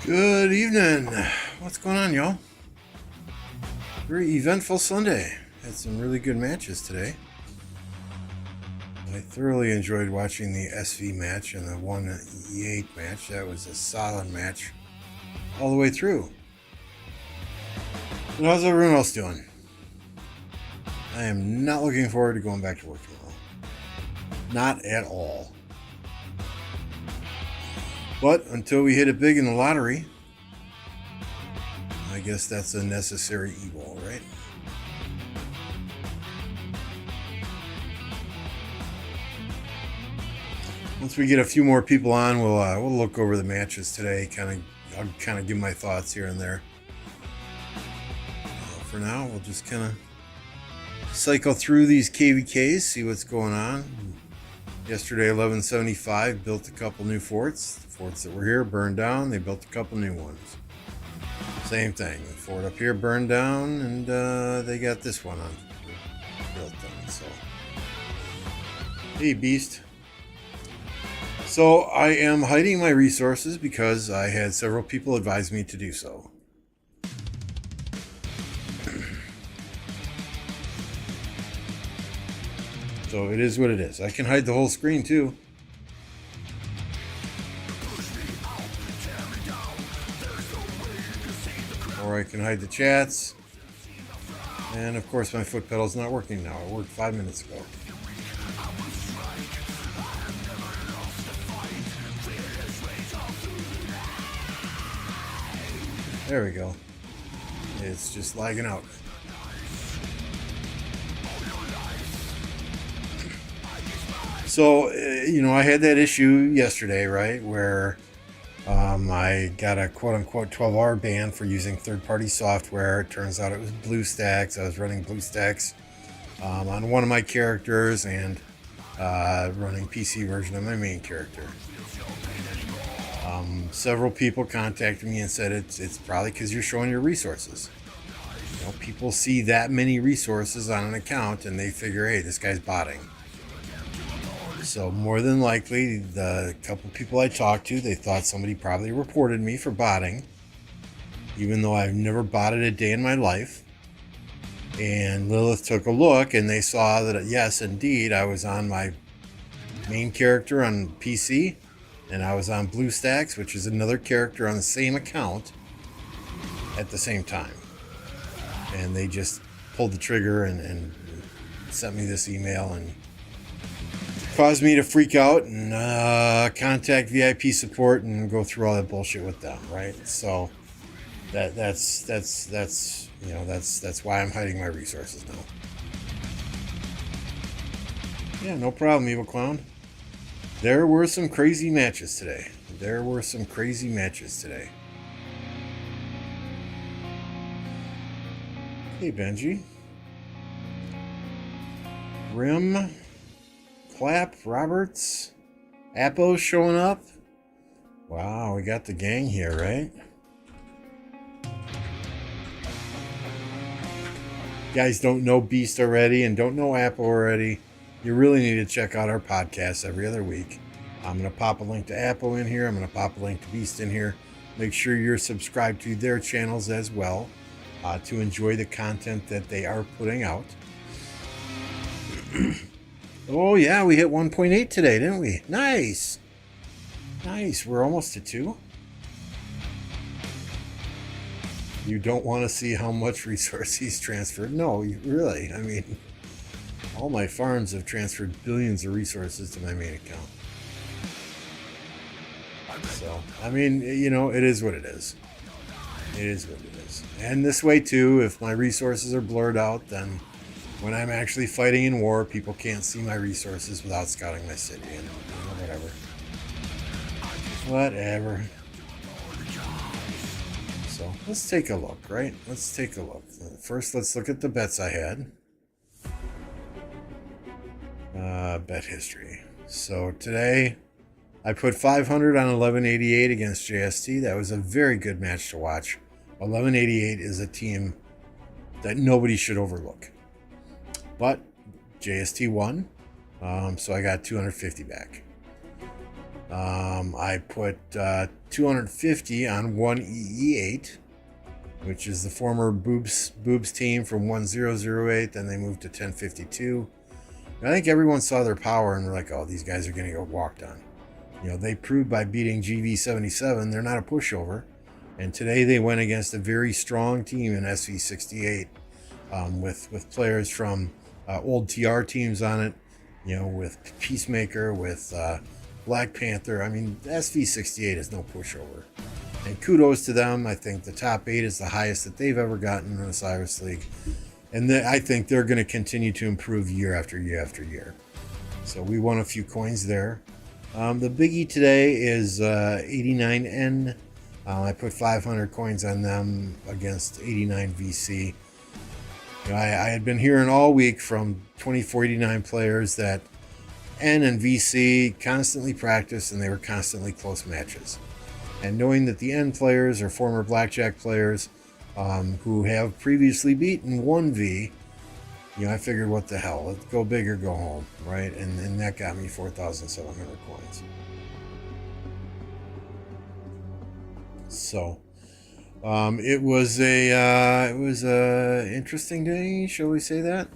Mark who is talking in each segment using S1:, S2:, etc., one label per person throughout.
S1: Good evening. What's going on, y'all? Very eventful Sunday. Had some really good matches today. I thoroughly enjoyed watching the SV match and the 1E8 match. That was a solid match all the way through. And how's everyone else doing? I am not looking forward to going back to work tomorrow. Not at all. But until we hit it big in the lottery, I guess that's a necessary evil, right? Once we get a few more people on, we'll look over the matches today. I'll kind of give my thoughts here and there. For now, we'll just kind of cycle through these KvKs, see what's going on. Yesterday, 1175 built a couple new forts. The forts that were here burned down. They built a couple new ones. Same thing. The fort up here burned down, and they got this one on built done. So, hey, beast. So I am hiding my resources because I had several people advise me to do so. So it is what it is. I can hide the whole screen too. Or I can hide the chats. And of course my foot pedal's not working now. It worked 5 minutes ago. There we go. It's just lagging out. So, I had that issue yesterday, right, where I got a quote-unquote 12-hour ban for using third-party software. It turns out it was BlueStacks. I was running BlueStacks on one of my characters and running PC version of my main character. Several people contacted me and said it's probably because you're showing your resources. People see that many resources on an account and they figure, hey, this guy's botting. So more than likely, the couple people I talked to, they thought somebody probably reported me for botting, even though I've never botted a day in my life. And Lilith took a look and they saw that, yes, indeed, I was on my main character on PC and I was on BlueStacks, which is another character on the same account at the same time. And they just pulled the trigger and sent me this email and caused me to freak out and contact VIP support and go through all that bullshit with them, right? So that's why I'm hiding my resources now. Yeah, no problem, Evil Clown. There were some crazy matches today. Hey, Benji. Rim. Clap, Roberts, Appo's showing up. Wow, we got the gang here, right? You guys don't know Beast already and don't know Appo already, you really need to check out our podcast every other week. I'm going to pop a link to Appo in here. I'm going to pop a link to Beast in here. Make sure you're subscribed to their channels as well to enjoy the content that they are putting out. Oh, yeah, we hit 1.8 today, didn't we? Nice. We're almost to 2. You don't want to see how much resource he's transferred? No, really. I mean, all my farms have transferred billions of resources to my main account. So, I mean, it is what it is. And this way, too, if my resources are blurred out, then when I'm actually fighting in war, people can't see my resources without scouting my city and whatever. So let's take a look, right? First, let's look at the bets I had. Bet history. So today, I put 500 on 1188 against JST. That was a very good match to watch. 1188 is a team that nobody should overlook. But JST won, so I got 250 back. I put 250 on 1EE8, which is the former Boobs team from 1008. Then they moved to 1052. And I think everyone saw their power and were like, oh, these guys are going to get walked on. You know, they proved by beating GV77 they're not a pushover. And today they went against a very strong team in SV68 with players from old TR teams on it, you know, with Peacemaker, with Black Panther. I mean, SV68 is no pushover. And kudos to them. I think the top 8 is the highest that they've ever gotten in the Cyrus League. And I think they're going to continue to improve year after year after year. So we won a few coins there. The biggie today is 89N. I put 500 coins on them against 89 VC. You know, I had been hearing all week from 2489 players that N and VC constantly practice and they were constantly close matches. And knowing that the N players are former blackjack players who have previously beaten 1V, you know, I figured, what the hell, let's go big or go home, right? And that got me 4,700 coins. So it was a interesting day, shall we say that?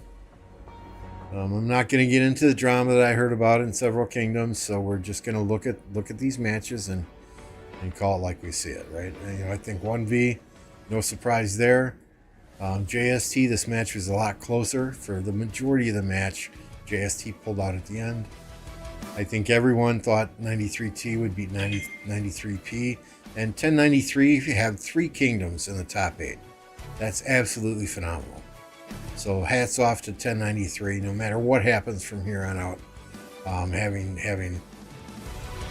S1: I'm not going to get into the drama that I heard about in several kingdoms, so we're just going to look at these matches and call it like we see it, right? And, you know, I think 1V, no surprise there. JST, this match was a lot closer. For the majority of the match, JST pulled out at the end. I think everyone thought 93T would beat 93P. And 1093 had 3 kingdoms in the top 8. That's absolutely phenomenal. So hats off to 1093. No matter what happens from here on out, having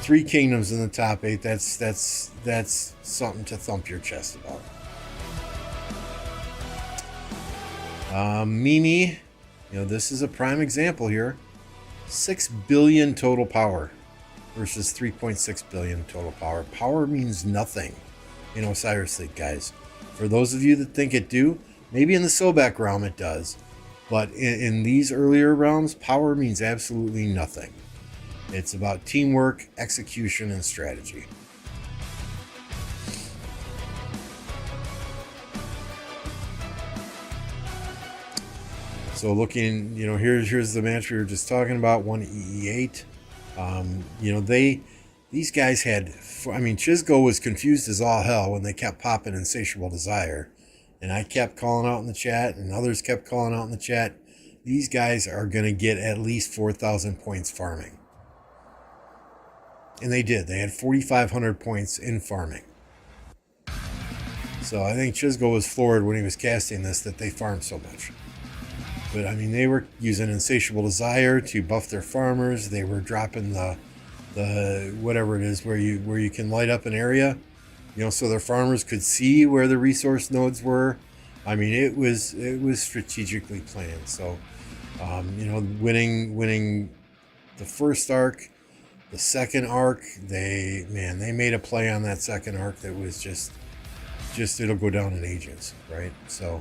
S1: 3 kingdoms in the top 8, that's something to thump your chest about. Mimi, you know, this is a prime example here. 6 billion total power versus 3.6 billion total power. Power means nothing in Osiris League, guys. For those of you that think it do, maybe in the Sobek realm it does, but in these earlier realms, power means absolutely nothing. It's about teamwork, execution, and strategy. So looking, you know, here's the match we were just talking about, 1EE8. You know, these guys had, I mean, Chisgo was confused as all hell when they kept popping Insatiable Desire. And I kept calling out in the chat, and others kept calling out in the chat, these guys are going to get at least 4,000 points farming. And they did. They had 4,500 points in farming. So I think Chisgo was floored when he was casting this that they farmed so much. But I mean, they were using Insatiable Desire to buff their farmers. They were dropping the whatever it is where you can light up an area, you know, so their farmers could see where the resource nodes were. I mean, it was strategically planned. So, you know, winning the first arc, the second arc, they made a play on that second arc that was just it'll go down in ages, right? So.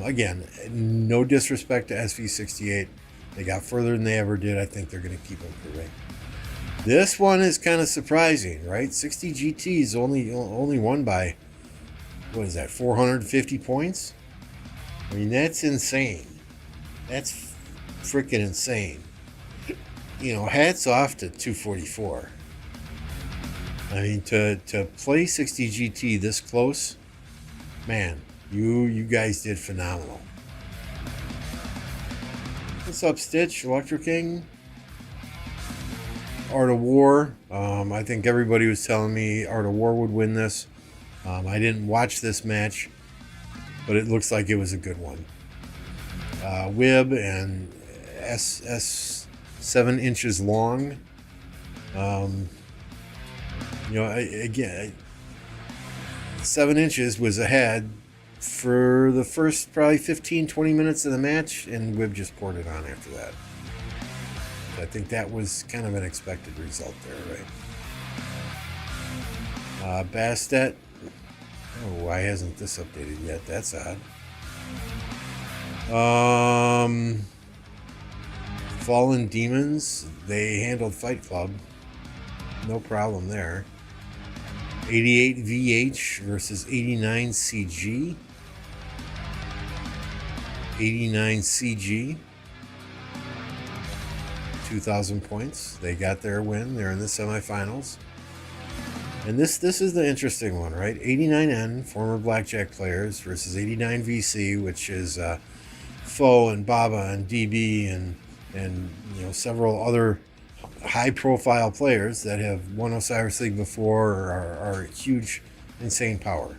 S1: Again, no disrespect to SV68. They got further than they ever did. I think they're going to keep improving. This one is kind of surprising, right? 60 GTs only won by, what is that, 450 points? I mean, that's insane. That's freaking insane. You know, hats off to 244. I mean, to play 60 GT this close, man. You guys did phenomenal. What's up, Stitch? Electro King? Art of War. I think everybody was telling me Art of War would win this. I didn't watch this match, but it looks like it was a good one. Wib and SS 7 inches long. You know, again, 7 inches was ahead for the first probably 15-20 minutes of the match, and Wib just poured it on after that. I think that was kind of an expected result there, right? Bastet. Oh, why hasn't this updated yet? That's odd. Fallen Demons. They handled Fight Club. No problem there. 88 VH versus 89 CG. 89 CG. 2,000 points. They got their win. They're in the semifinals. And this is the interesting one, right? 89N, former blackjack players, versus 89 VC, which is Foe and Baba and DB and several other high-profile players that have won Osiris League before or are huge, insane power.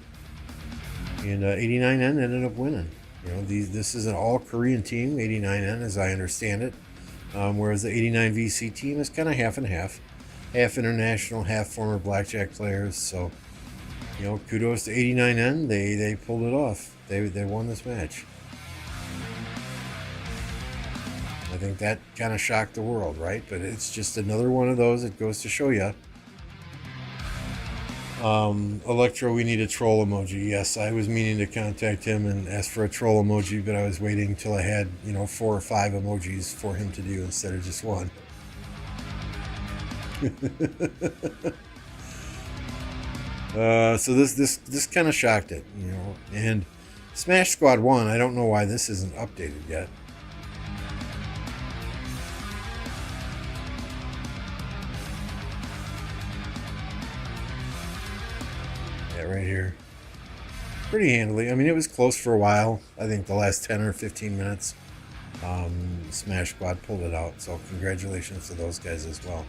S1: And 89N ended up winning. This is an all-Korean team, 89N, as I understand it, whereas the 89 VC team is kind of half and half. Half international, half former blackjack players. So, kudos to 89N. They pulled it off. They won this match. I think that kind of shocked the world, right? But it's just another one of those. It goes to show you. Electro, we need a troll emoji. Yes, I was meaning to contact him and ask for a troll emoji, but I was waiting until I had 4 or 5 emojis for him to do instead of just one. So this kind of shocked it, and Smash Squad 1, I don't know why this isn't updated yet. Yeah, right here. Pretty handily. I mean, it was close for a while. I think the last 10 or 15 minutes, Smash Squad pulled it out, so congratulations to those guys as well.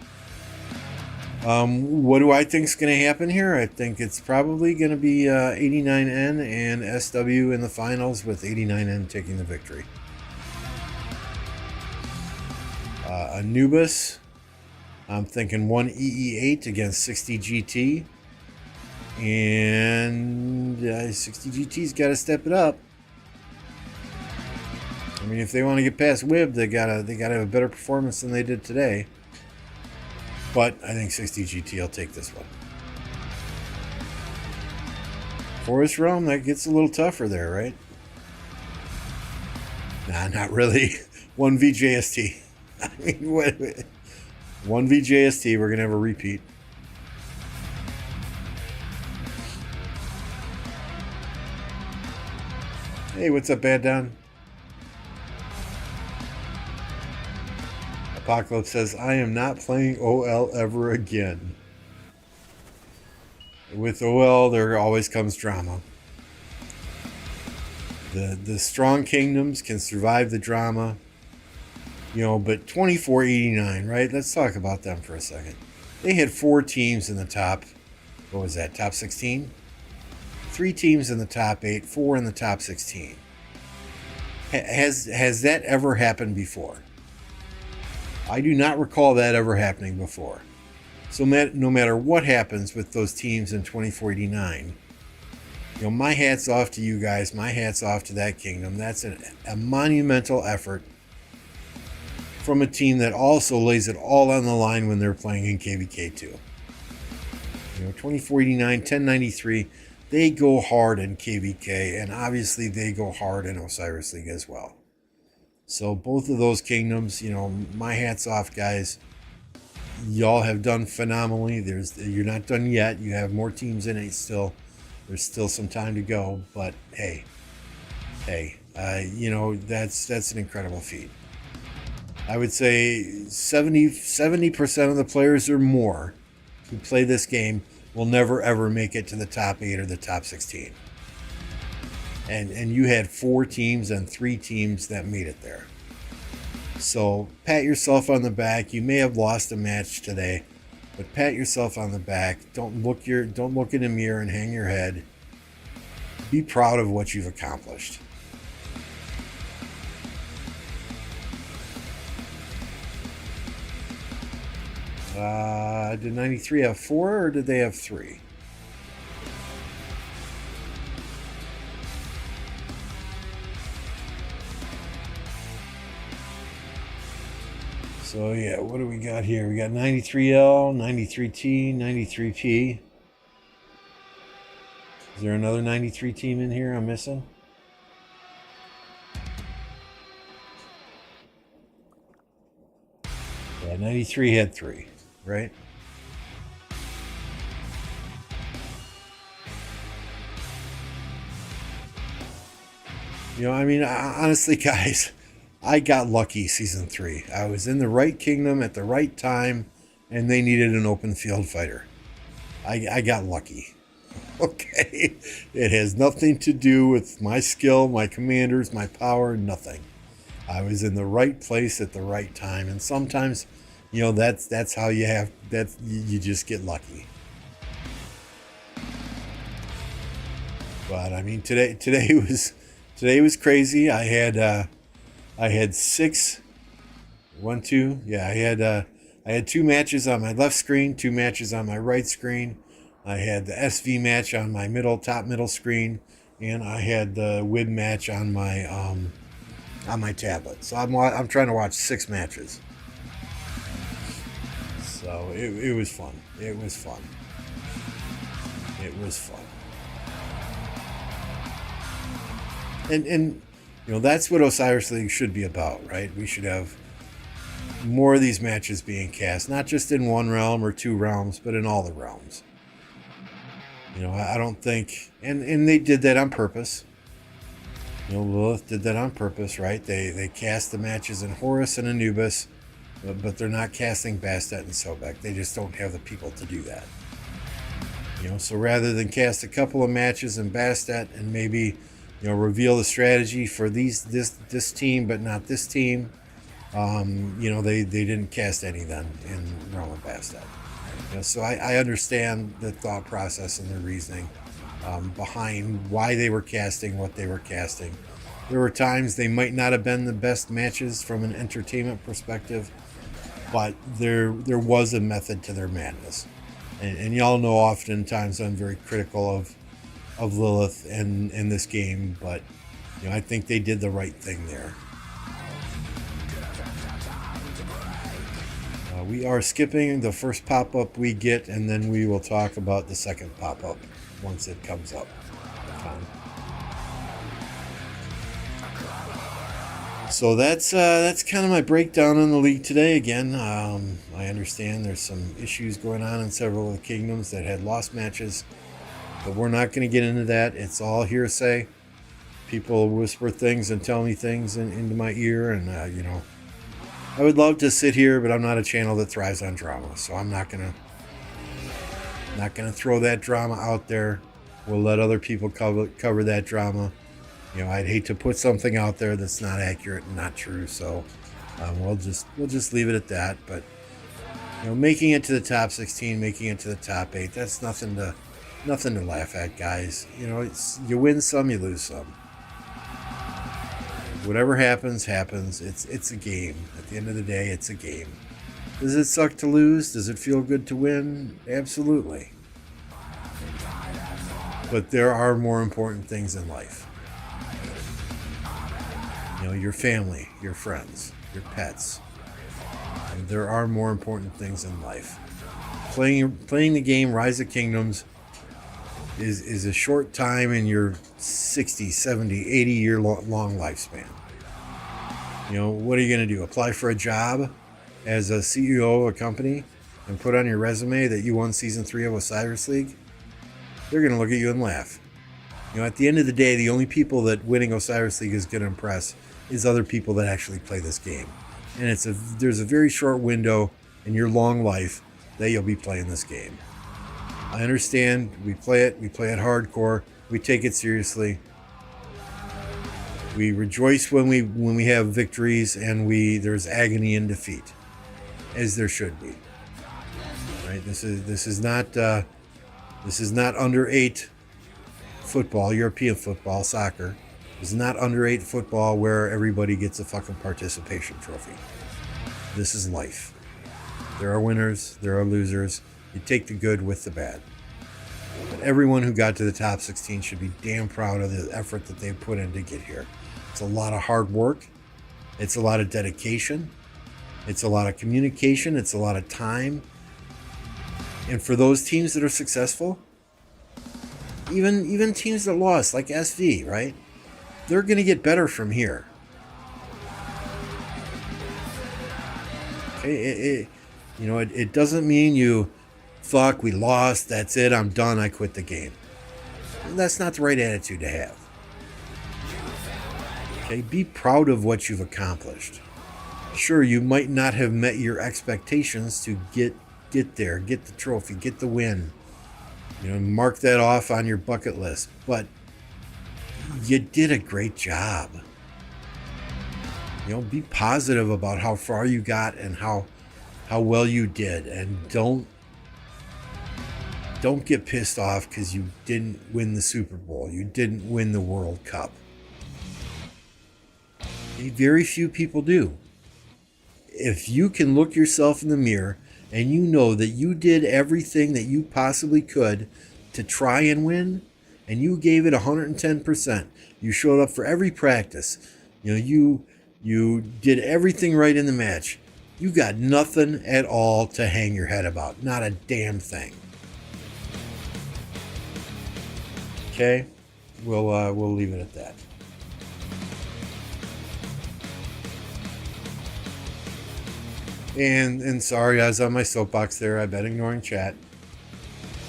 S1: What do I think is going to happen here? I think it's probably going to be 89N and SW in the finals, with 89N taking the victory. Anubis, I'm thinking 1 EE8 against 60 GT. And 60 GT's got to step it up. I mean, if they want to get past Wib, they gotta have a better performance than they did today. But I think 60 GT will take this one. Forest Realm, that gets a little tougher there, right? Nah, not really. 1 VJST. I mean, what? 1 VJST, we're going to have a repeat. Hey, what's up, Bad Don? Apocalypse says, I am not playing OL ever again. With OL, there always comes drama. The strong kingdoms can survive the drama. But 2489, right? Let's talk about them for a second. They had 4 teams in the top, what was that, top 16? 3 teams in the top 8, 4 in the top 16. Has that ever happened before? I do not recall that ever happening before. So no matter what happens with those teams in 2489, my hat's off to you guys. My hat's off to that kingdom. That's a monumental effort from a team that also lays it all on the line when they're playing in KvK 2. 2489, 1093, they go hard in KvK, and obviously they go hard in Osiris League as well. So both of those kingdoms, my hat's off, guys. Y'all have done phenomenally. You're not done yet. You have more teams in it still. There's still some time to go, but hey, that's an incredible feat. I would say 70% of the players or more who play this game will never ever make it to the top 8 or the top 16. And you had 4 teams and 3 teams that made it there. So pat yourself on the back. You may have lost a match today, but pat yourself on the back. Don't look in the mirror and hang your head. Be proud of what you've accomplished. Did 93 have 4 or did they have 3? So yeah, what do we got here? We got 93L, 93T, 93P. Is there another 93 team in here I'm missing? Yeah, 93 had 3, right? I mean, honestly, guys, I got lucky season 3. I was in the right kingdom at the right time, and they needed an open field fighter. I got lucky. Okay? It has nothing to do with my skill, my commanders, my power, nothing. I was in the right place at the right time, and sometimes, that's how you just get lucky. But I mean, today was crazy. I had six, one, two. Yeah, I had 2 matches on my left screen, 2 matches on my right screen. I had the SV match on my top middle screen, and I had the WID match on my tablet. So I'm trying to watch 6 matches. So it was fun. It was fun. It was fun. And that's what Osiris League should be about, right? We should have more of these matches being cast, not just in one realm or 2 realms, but in all the realms. I don't think, and they did that on purpose. Lilith did that on purpose, right? They cast the matches in Horus and Anubis, but they're not casting Bastet and Sobek. They just don't have the people to do that. So rather than cast a couple of matches in Bastet and maybe, reveal the strategy for this team, but not this team, they didn't cast any then in Realm of Bastet. So I understand the thought process and the reasoning behind why they were casting what they were casting. There were times they might not have been the best matches from an entertainment perspective, but there was a method to their madness. And y'all know oftentimes I'm very critical of Lilith in this game, but I think they did the right thing there. We are skipping the first pop-up we get, and then we will talk about the second pop-up once it comes up. So that's kind of my breakdown on the league today. Again, I understand there's some issues going on in several of the kingdoms that had lost matches, but we're not going to get into that. It's all hearsay. People whisper things and tell me things into my ear, and I would love to sit here, but I'm not a channel that thrives on drama, so I'm not gonna throw that drama out there. We'll let other people cover that drama. I'd hate to put something out there that's not accurate and not true, so we'll just leave it at that. But making it to the top 16, making it to the top 8, that's nothing to laugh at, guys. You win some, you lose some. Whatever happens. It's a game. At the end of the day, it's a game. Does it suck to lose? Does it feel good to win? Absolutely. But there are more important things in life. Your family, your friends, your pets. And there are more important things in life. Playing the game Rise of Kingdoms is a short time in your 60, 70, 80 year long lifespan. What are you going to do? Apply for a job as a CEO of a company and put on your resume that you won Season 3 of Osiris League? They're going to look at you and laugh. At the end of the day, the only people that winning Osiris League is going to impress is other people that actually play this game. And there's a very short window in your long life that you'll be playing this game. I understand. We play it hardcore. We take it seriously. We rejoice when we have victories, and there's agony in defeat, as there should be. Right? This is not under 8 football, European football, soccer. This is not under 8 football where everybody gets a fucking participation trophy. This is life. There are winners, there are losers. You take the good with the bad. But everyone who got to the top 16 should be damn proud of the effort that they put in to get here. It's a lot of hard work. It's a lot of dedication. It's a lot of communication. It's a lot of time. And for those teams that are successful, even teams that lost, like SV, right? They're going to get better from here. Okay, it doesn't mean fuck, we lost, that's it, I'm done, I quit the game. That's not the right attitude to have. Okay, be proud of what you've accomplished. Sure, you might not have met your expectations to get there, get the trophy, get the win. Mark that off on your bucket list. But you did a great job. Be positive about how far you got and how well you did, and don't get pissed off because you didn't win the Super Bowl. You didn't win the World Cup. Very few people do. If you can look yourself in the mirror and you know that you did everything that you possibly could to try and win, and you gave it 110%, you showed up for every practice, you did everything right in the match, you got nothing at all to hang your head about. Not a damn thing. Okay? We'll leave it at that. And sorry, I was on my soapbox there. I bet ignoring chat.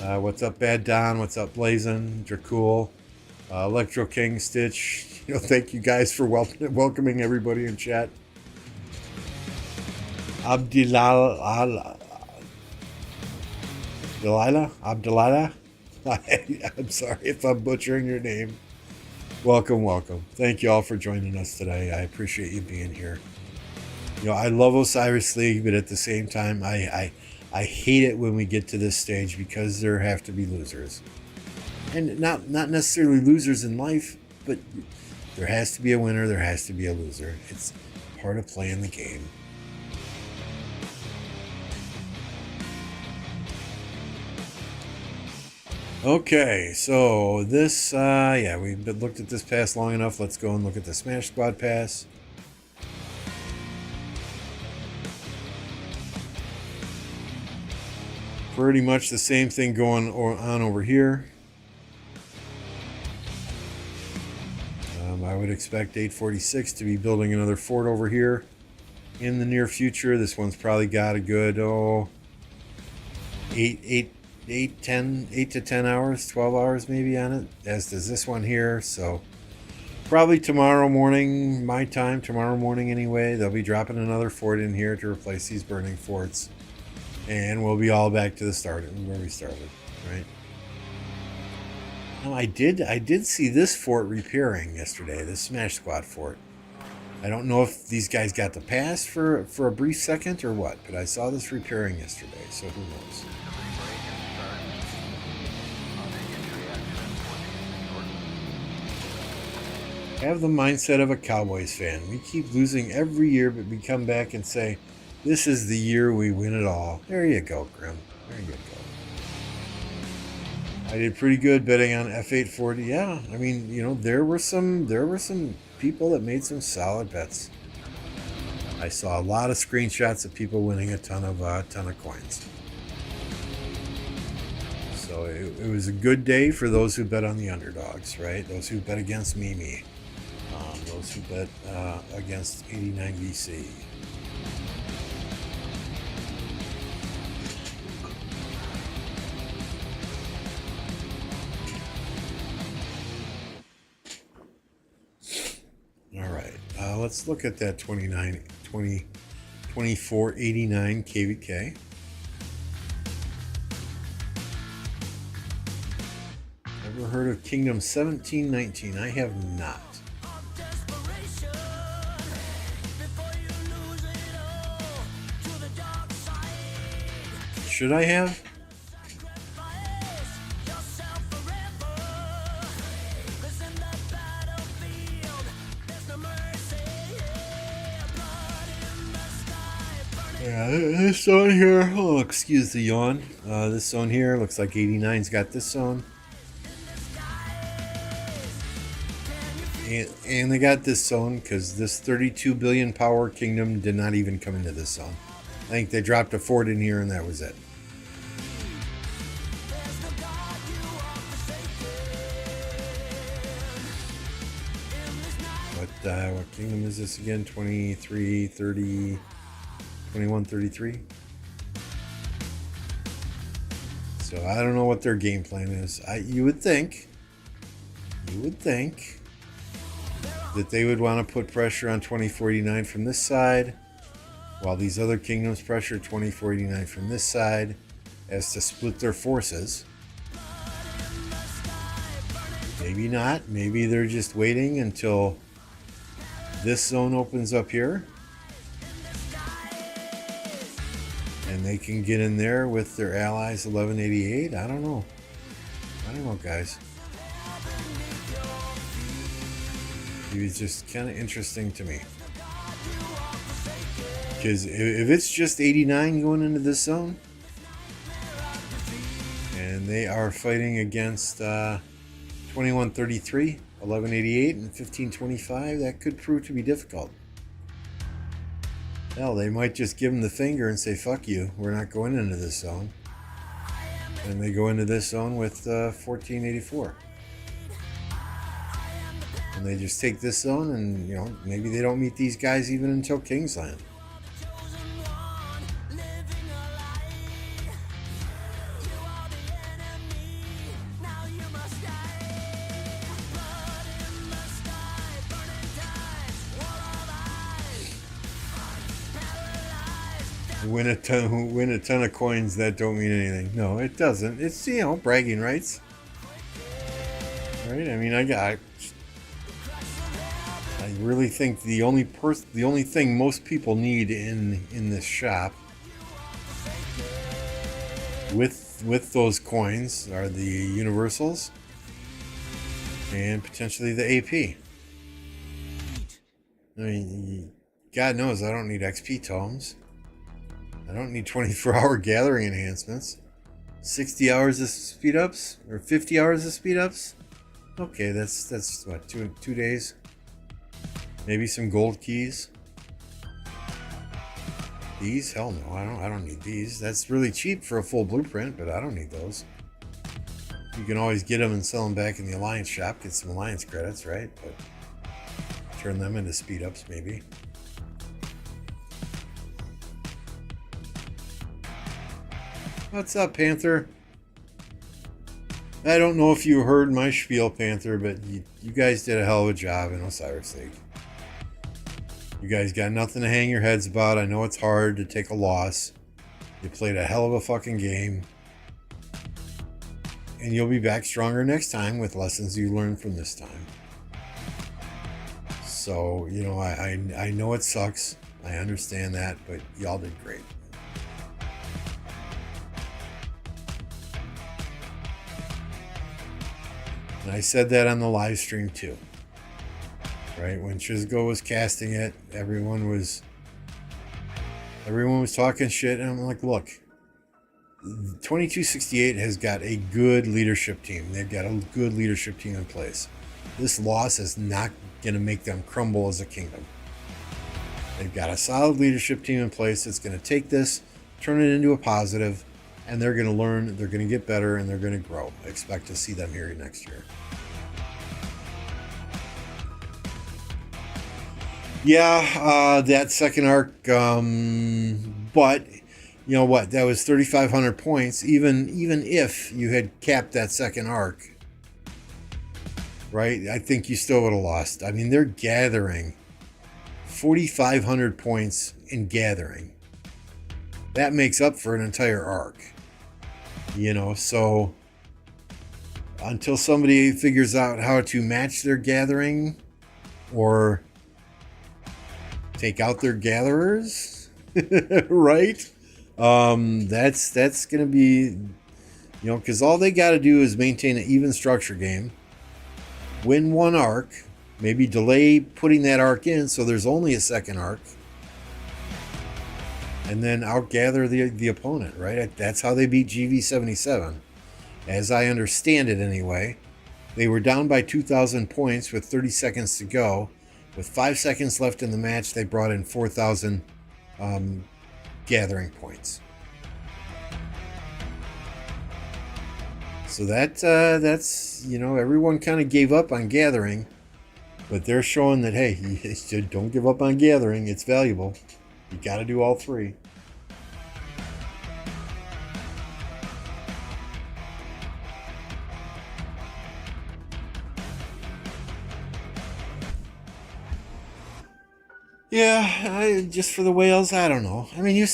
S1: What's up, Bad Don? What's up, Blazin? Dracul, Electro King, Stitch. Thank you guys for welcoming everybody in chat. Abdullah. I'm sorry if I'm butchering your name. Welcome. Thank you all for joining us today. I appreciate you being here. I love Osiris League, but at the same time, I hate it when we get to this stage because there have to be losers. And not necessarily losers in life, but there has to be a winner, there has to be a loser. It's part of playing the game. Okay, so this, we've looked at this pass long enough. Let's go and look at the Smash Squad pass. Pretty much the same thing going on over here. I would expect 846 to be building another fort over here in the near future. This one's probably got a good 8 to 10 hours, 12 hours maybe on it, as does this one here. So probably tomorrow morning, my time, tomorrow morning anyway, they'll be dropping another fort in here to replace these burning forts. And we'll be all back to the start where we started, right? Now, I did see this fort repairing yesterday, this Smash Squad fort. I don't know if these guys got the pass for a brief second or what, but I saw this repairing yesterday, so who knows? Have the mindset of a Cowboys fan. We keep losing every year, but we come back and say, this is the year we win it all. There you go, Grim. There you go. I did pretty good betting on F840. Yeah, I mean, there were some people that made some solid bets. I saw a lot of screenshots of people winning a ton of coins. So it was a good day for those who bet on the underdogs, right? Those who bet against Mimi. Those who bet against 89VC. Let's look at that 2489 KvK. Ever heard of Kingdom 1719? I have not. Should I have? Yeah, this zone here, oh, excuse the yawn. This zone here looks like 89's got this zone. And they got this zone because this 32 billion power kingdom did not even come into this zone. I think they dropped a fort in here and that was it. What kingdom is this again? 23, 30... 2133. So I don't know what their game plan is. You would think that they would want to put pressure on 2489 from this side, while these other kingdoms pressure 2489 from this side as to split their forces. Maybe not. Maybe they're just waiting until this zone opens up here and they can get in there with their allies 1188. I don't know. I don't know, guys. It was just kind of interesting to me. Because if it's just 89 going into this zone, and they are fighting against 2133, 1188, and 1525, that could prove to be difficult. Hell, they might just give them the finger and say, fuck you, we're not going into this zone. And they go into this zone with 1484. And they just take this zone, and you know, maybe they don't meet these guys even until Kingsland. Win a ton of coins, that don't mean anything. No, it doesn't. It's, you know, bragging rights, right? I mean, I really think the only thing most people need in this shop with those coins are the universals and potentially the AP. I mean, God knows I don't need XP tomes. I don't need 24-hour gathering enhancements. 60 hours of speed ups or 50 hours of speed ups. Okay, that's what, two days. Maybe some gold keys. These? Hell no, I don't need these. That's really cheap for a full blueprint, but I don't need those. You can always get them and sell them back in the Alliance shop, get some Alliance credits, right? But turn them into speed ups maybe. What's up, Panther? I don't know if you heard my spiel, Panther, but you guys did a hell of a job in Osiris League. You guys got nothing to hang your heads about. I know it's hard to take a loss. You played a hell of a fucking game. And you'll be back stronger next time with lessons you learned from this time. So, you know, I know it sucks. I understand that, but y'all did great. And I said that on the live stream too. Right? When Chizgo was casting it, everyone was talking shit, and I'm like, look, 2268 has got a good leadership team. They've got a good leadership team in place. This loss is not going to make them crumble as a kingdom. They've got a solid leadership team in place that's going to take this, turn it into a positive, and they're going to learn, they're going to get better, and they're going to grow. I expect to see them here next year. Yeah, that second arc, but you know what? That was 3,500 points. Even if you had capped that second arc, right? I think you still would have lost. I mean, they're gathering 4,500 points in gathering. That makes up for an entire arc. You know, so until somebody figures out how to match their gathering or take out their gatherers, right? That's going to be, you know, because all they got to do is maintain an even structure game, win one arc, maybe delay putting that arc in so there's only a second arc, and then outgather the opponent, right? That's how they beat GV77. As I understand it anyway, they were down by 2,000 points with 30 seconds to go. With 5 seconds left in the match, they brought in 4,000 gathering points. So that's, you know, everyone kind of gave up on gathering, but they're showing that, hey, you don't give up on gathering. It's valuable. You got to do all three. Yeah, just for the whales, I don't know. I mean, you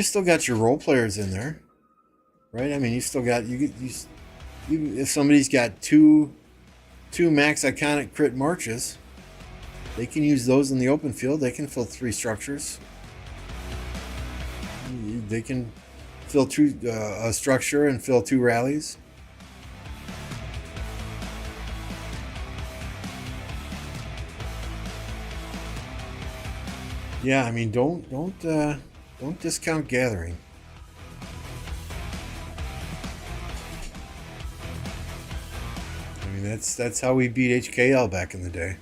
S1: still got your role players in there, right? I mean, you still got if somebody's got two max iconic crit marches, they can use those in the open field. They can fill 3 structures. They can fill a structure and fill 2 rallies. Yeah, I mean, don't discount gathering. I mean, that's how we beat HKL back in the day.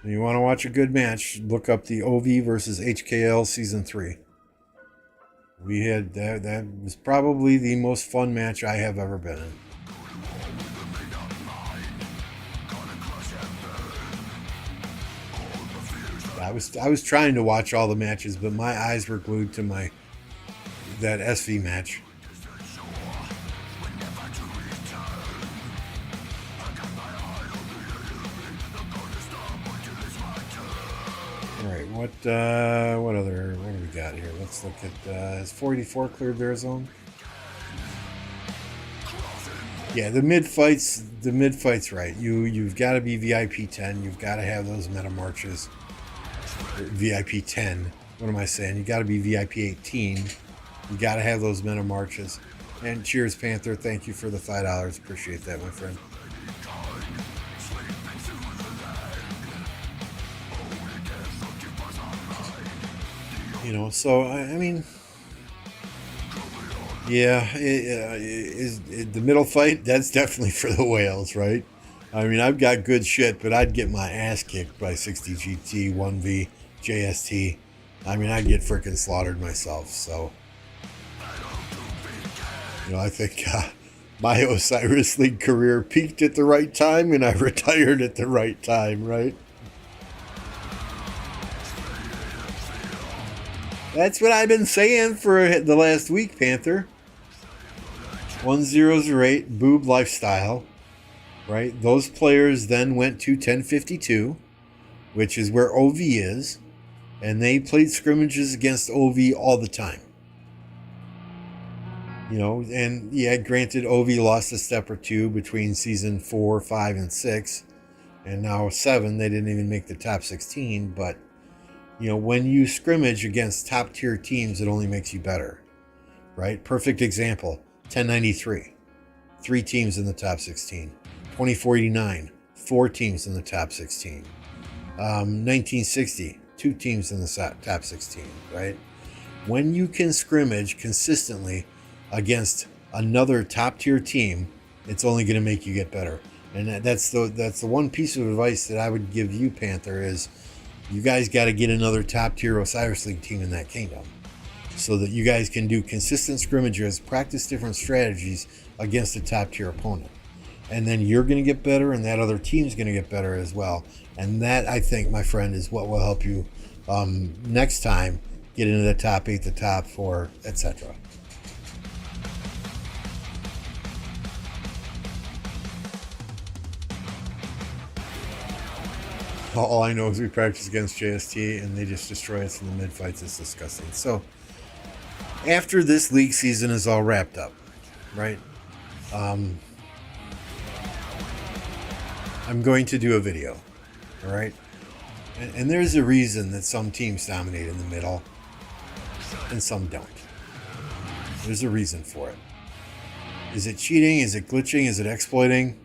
S1: And you want to watch a good match, look up the OV versus HKL Season 3. We had that was probably the most fun match I have ever been in. I was trying to watch all the matches, but my eyes were glued to that SV match. All right, what do we got here? Let's look at has 484 cleared their zone? Yeah, the mid fights right. You've got to be VIP 10. You've got to have those meta marches. VIP 10. What am I saying? You got to be VIP 18. You got to have those meta marches. And cheers, Panther. Thank you for the $5. Appreciate that, my friend. So I mean, yeah, the middle fight. That's definitely for the whales, right? I mean, I've got good shit, but I'd get my ass kicked by 60 GT 1V JST. I mean, I'd get freaking slaughtered myself. So, I think my Osiris League career peaked at the right time, and I retired at the right time, right? That's what I've been saying for the last week, Panther. 1008 boob lifestyle, right? Those players then went to 1052, which is where OV is, and they played scrimmages against OV all the time. And yeah, granted, OV lost a step or two between season 4, 5, and 6, and now 7, they didn't even make the top 16, but when you scrimmage against top tier teams, it only makes you better, right? Perfect example, 1093, 3 teams in the top 16. 2489, 4 teams in the top 16. 1960, 2 teams in the top 16, right? When you can scrimmage consistently against another top tier team, it's only going to make you get better. And that's the one piece of advice that I would give you, Panther, is you guys got to get another top tier Osiris League team in that kingdom so that you guys can do consistent scrimmages, practice different strategies against a top tier opponent. And then you're going to get better, and that other team's going to get better as well. And that, I think, my friend, is what will help you next time get into the top 8, the top 4, etc. All I know is we practice against JST, and they just destroy us in the mid fights. It's disgusting. So, after this league season is all wrapped up, right? I'm going to do a video, all right? And there's a reason that some teams dominate in the middle and some don't. There's a reason for it. Is it cheating? Is it glitching? Is it exploiting?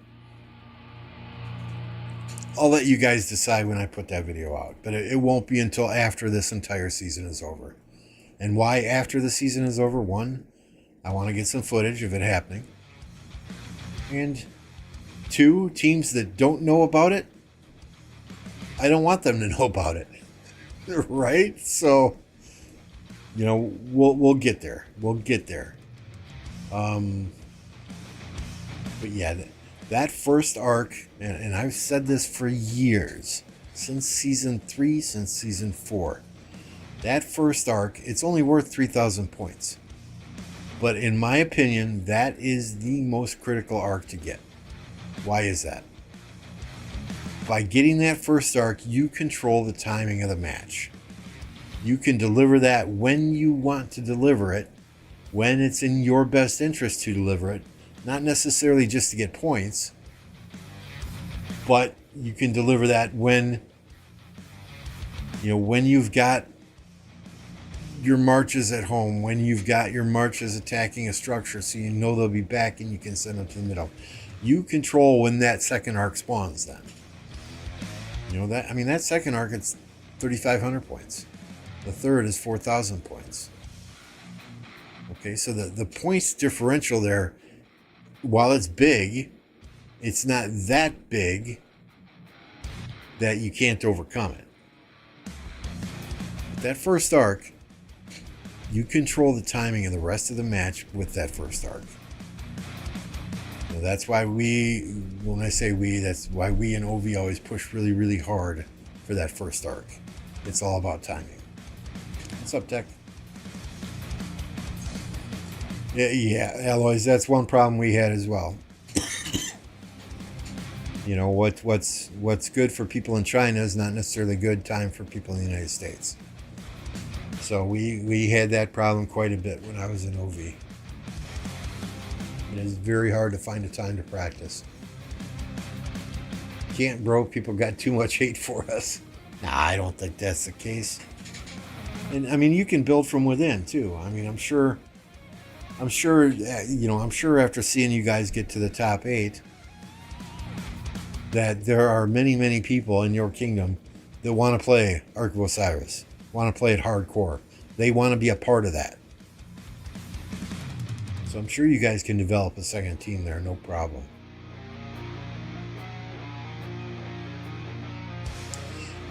S1: I'll let you guys decide when I put that video out, but it won't be until after this entire season is over. And why after the season is over? 1, I want to get some footage of it happening. And 2, teams that don't know about it, I don't want them to know about it. Right? So, we'll get there. We'll get there. But yeah, that first arc, and I've said this for years, since season 3, since season 4. That first arc, it's only worth 3,000 points. But in my opinion, that is the most critical arc to get. Why is that? by getting that first arc, you control the timing of the match. You can deliver that when you want to deliver it, when it's in your best interest to deliver it, not necessarily just to get points, but you can deliver that when, when you've got your marches at home, when you've got your marches attacking a structure so you know they'll be back and you can send them to the middle. You control when that second arc spawns then. That second arc, it's 3,500 points. The third is 4,000 points. Okay, so the points differential there, while it's big, it's not that big that you can't overcome it. But that first arc, you control the timing of the rest of the match with that first arc. That's why when I say we, that's why we in OV always push really, really hard for that first arc. It's all about timing. What's up, Tech? Yeah, Alloys, that's one problem we had as well. What's good for people in China is not necessarily good time for people in the United States. So we had that problem quite a bit when I was in OV. It is very hard to find a time to practice. Can't, bro. People got too much hate for us. Nah, I don't think that's the case. And you can build from within too. I'm sure after seeing you guys get to the top 8, that there are many, many people in your kingdom that want to play Ark of Osiris, want to play it hardcore. They want to be a part of that. So I'm sure you guys can develop a second team there, no problem.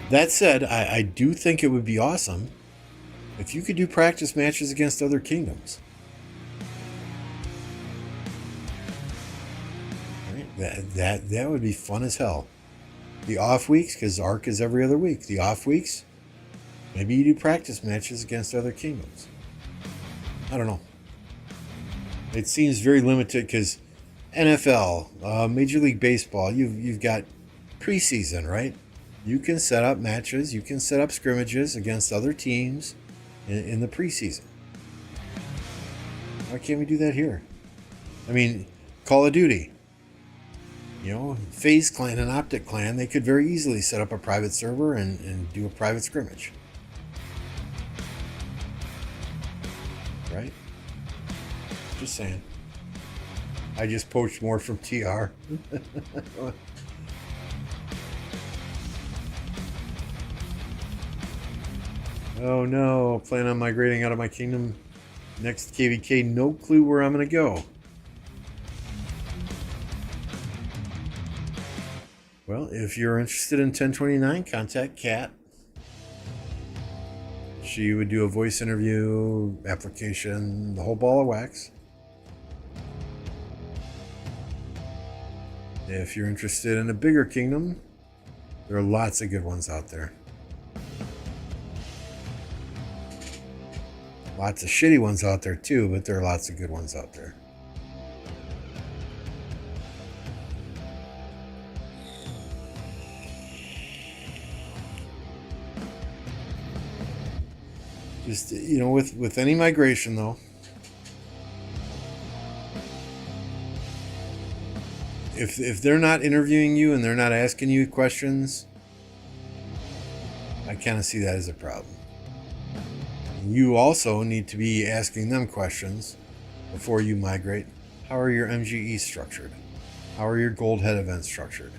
S1: That said, I do think it would be awesome if you could do practice matches against other kingdoms. That would be fun as hell. The off weeks, because Ark is every other week. The off weeks, maybe you do practice matches against other kingdoms. I don't know. It seems very limited because NFL, Major League Baseball, you've got preseason, right? You can set up matches, you can set up scrimmages against other teams in the preseason. Why can't we do that here? Call of Duty. FaZe Clan and Optic Clan, they could very easily set up a private server and do a private scrimmage. Right? Just saying. I just poached more from TR. Oh no, plan on migrating out of my kingdom. Next KvK, no clue where I'm going to go. Well, if you're interested in 1029, contact Kat. She would do a voice interview, application, the whole ball of wax. If you're interested in a bigger kingdom, there are lots of good ones out there. Lots of shitty ones out there too, but there are lots of good ones out there. Just, with any migration though, if they're not interviewing you and they're not asking you questions, I kind of see that as a problem. You also need to be asking them questions before you migrate. How are your MGE structured? How are your Gold Head events structured?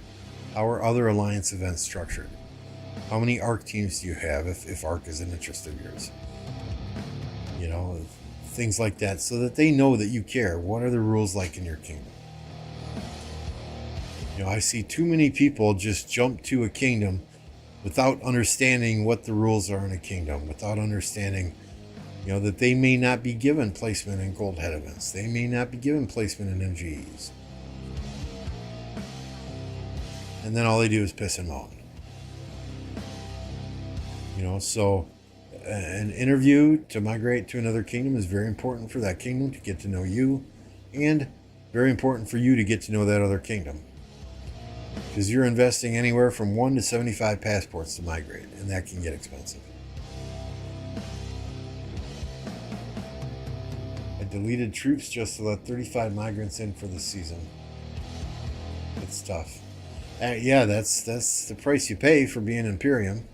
S1: How are other Alliance events structured? How many ARC teams do you have if ARC is an interest of yours? Things like that, so that they know that you care. What are the rules like in your kingdom? I see too many people just jump to a kingdom without understanding what the rules are in a kingdom, without understanding, that they may not be given placement in Gold Head events. They may not be given placement in MGEs. And then all they do is piss and moan. So an interview to migrate to another kingdom is very important for that kingdom to get to know you, and very important for you to get to know that other kingdom. Because you're investing anywhere from 1 to 75 passports to migrate, and that can get expensive. I deleted troops just to let 35 migrants in for the season. It's tough. Yeah, that's the price you pay for being Imperium.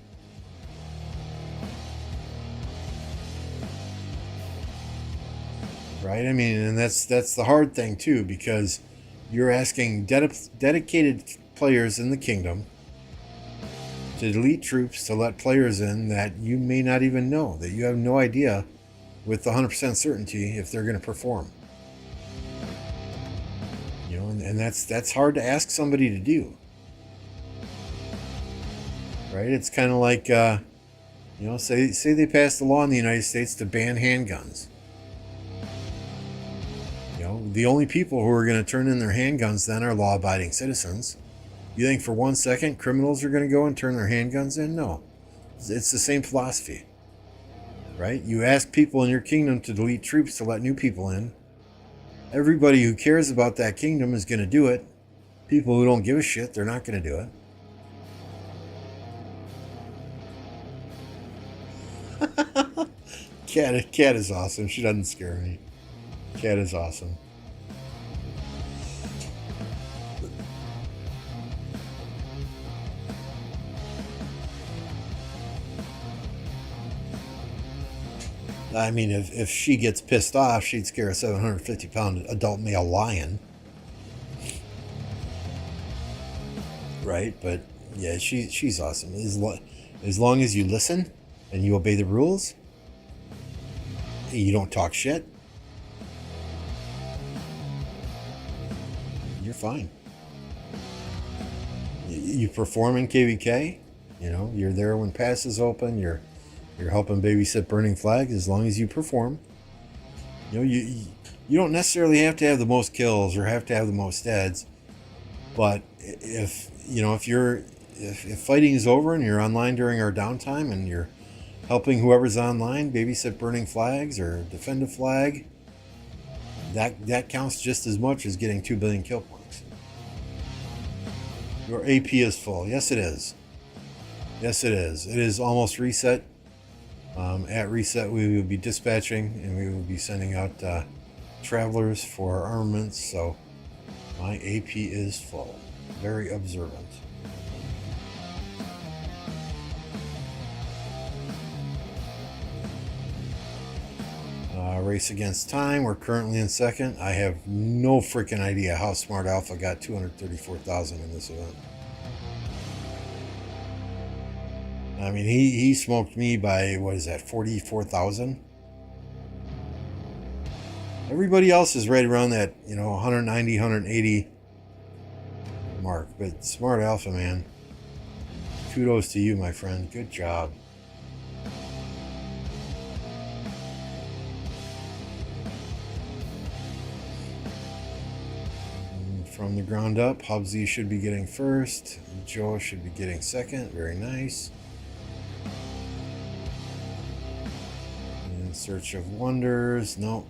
S1: Right? I mean, and that's the hard thing too, because you're asking dedicated players in the kingdom to delete troops to let players in that you may not even know, that you have no idea with 100% certainty if they're going to perform. You know, and that's hard to ask somebody to do. Right? It's kind of like, you know, say they passed a law in the United States to ban handguns. You know, the only people who are going to turn in their handguns then are law-abiding citizens. You think for 1 second criminals are going to go and turn their handguns in? No. It's the same philosophy. Right? You ask people in your kingdom to delete troops to let new people in. Everybody who cares about that kingdom is going to do it. People who don't give a shit, they're not going to do it. Cat is awesome. She doesn't scare me. Cat is awesome. I mean, if she gets pissed off, she'd scare a 750-pound adult male lion. Right? But yeah, she's awesome. As long as you listen and you obey the rules, you don't talk shit, you're fine. You perform in KvK, you know, you're there when pass is open, you're helping babysit burning flags. As long as you perform, you know, you don't necessarily have to have the most kills or have to have the most deads, but if fighting is over and you're online during our downtime and you're helping whoever's online babysit burning flags or defend a flag, that counts just as much as getting 2 billion kill points. Your AP is full. Yes, it is. Yes, it is. It is almost reset. At reset, we will be dispatching and we will be sending out travelers for armaments. So my AP is full. Very observant. Race against time. We're currently in second. I have no freaking idea how Smart Alpha got 234,000 in this event. I mean, he smoked me by, what is that, 44,000? Everybody else is right around that, 190, 180 mark. But Smart Alpha, man, kudos to you, my friend. Good job. From the ground up, Hubsy should be getting first. Joe should be getting second. Very nice. In Search of Wonders. Nope,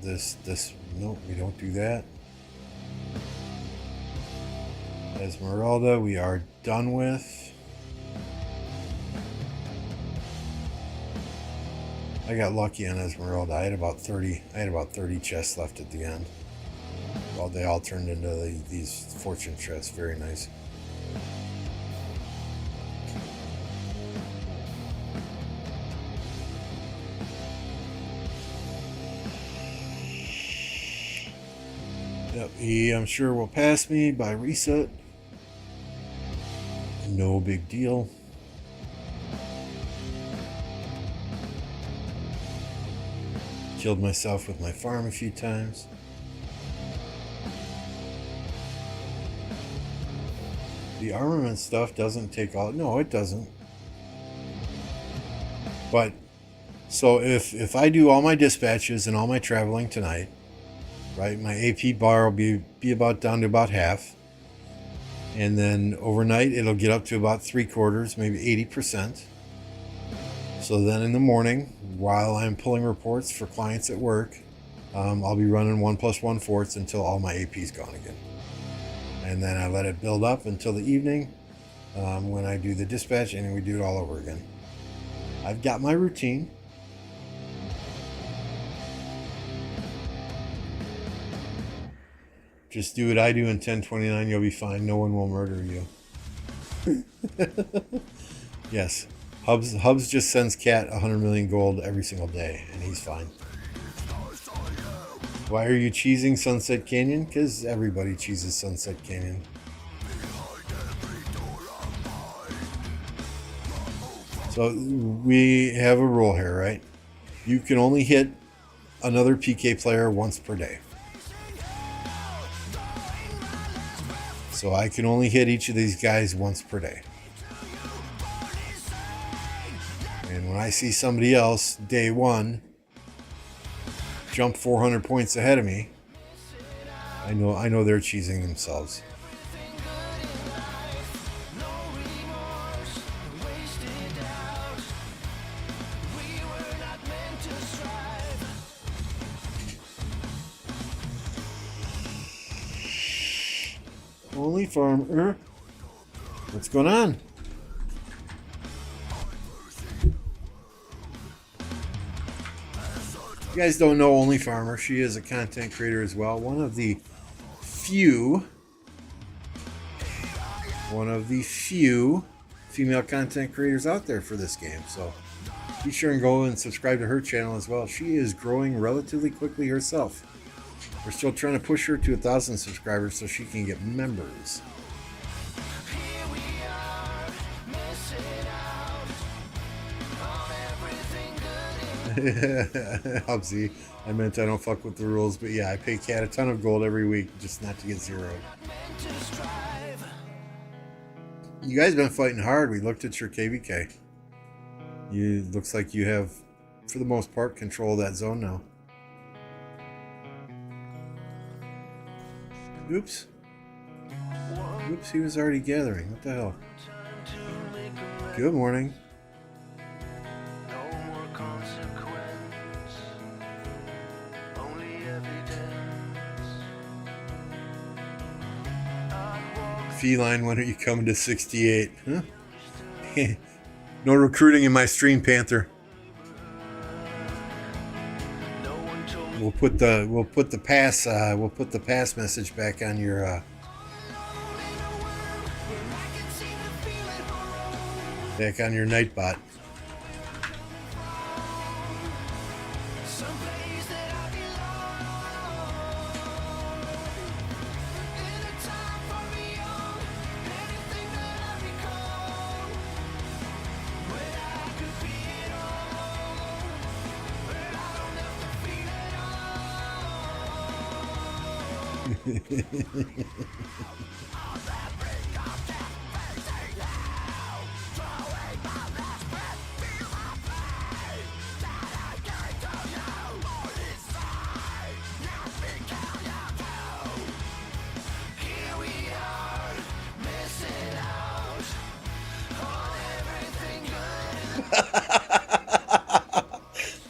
S1: nope, we don't do that. Esmeralda, we are done with. I got lucky on Esmeralda. I had about 30 chests left at the end. Well, they all turned into these fortune chests. Very nice. Yep, I'm sure will pass me by reset. No big deal. Killed myself with my farm a few times. The armament stuff doesn't take all... No, it doesn't. But, so if I do all my dispatches and all my traveling tonight, right, my AP bar will be about down to about half. And then overnight, it'll get up to about 3/4, maybe 80%. So then in the morning, while I'm pulling reports for clients at work, I'll be running 1+1 forts until all my AP's gone again. and then I let it build up until the evening when I do the dispatch, and we do it all over again. I've got my routine. Just do what I do in 1029, you'll be fine. No one will murder you. Yes. Hubs just sends Cat 100 million gold every single day, and he's fine. Why are you cheesing Sunset Canyon? Because everybody cheeses Sunset Canyon. So we have a rule here, right? You can only hit another PK player once per day. So I can only hit each of these guys once per day. And when I see somebody else, day one, jump 400 points ahead of me, I know they're cheesing themselves. Only farmer. What's going on? You guys don't know Only Farmer. She is a content creator as well. One of the few female content creators out there for this game. So be sure and go and subscribe to her channel as well. She is growing relatively quickly herself. We're still trying to push her to 1,000 subscribers so she can get members. Hubsy, I meant I don't fuck with the rules, but yeah, I pay Cat a ton of gold every week just not to get zeroed. You guys been fighting hard. We looked at your KvK. Looks like you have, for the most part, control of that zone now. Oops. Oops, he was already gathering. What the hell? Good morning. Feline, when are you coming to 68? Huh? No recruiting in my stream, Panther. We'll put the pass message back on your Nightbot.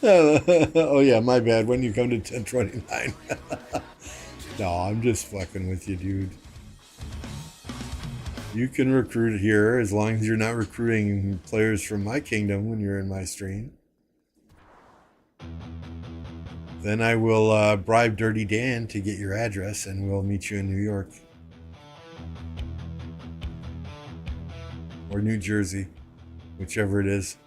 S1: Oh yeah, my bad. When you come to 1029. No, I'm just fucking with you, dude. You can recruit here as long as you're not recruiting players from my kingdom when you're in my stream. Then I will bribe Dirty Dan to get your address and we'll meet you in New York. Or New Jersey, whichever it is.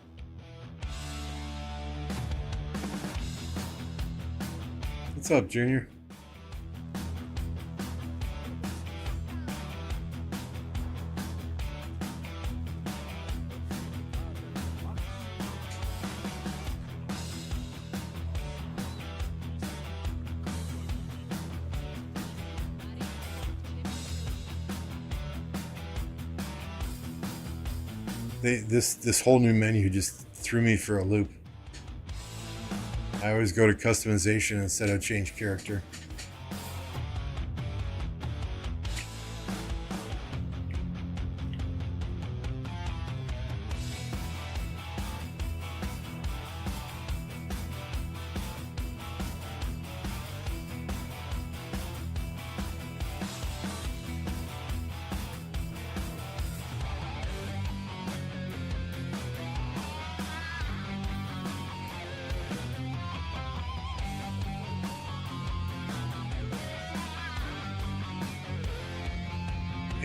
S1: What's up, Junior? This whole new menu just threw me for a loop. I always go to customization instead of change character.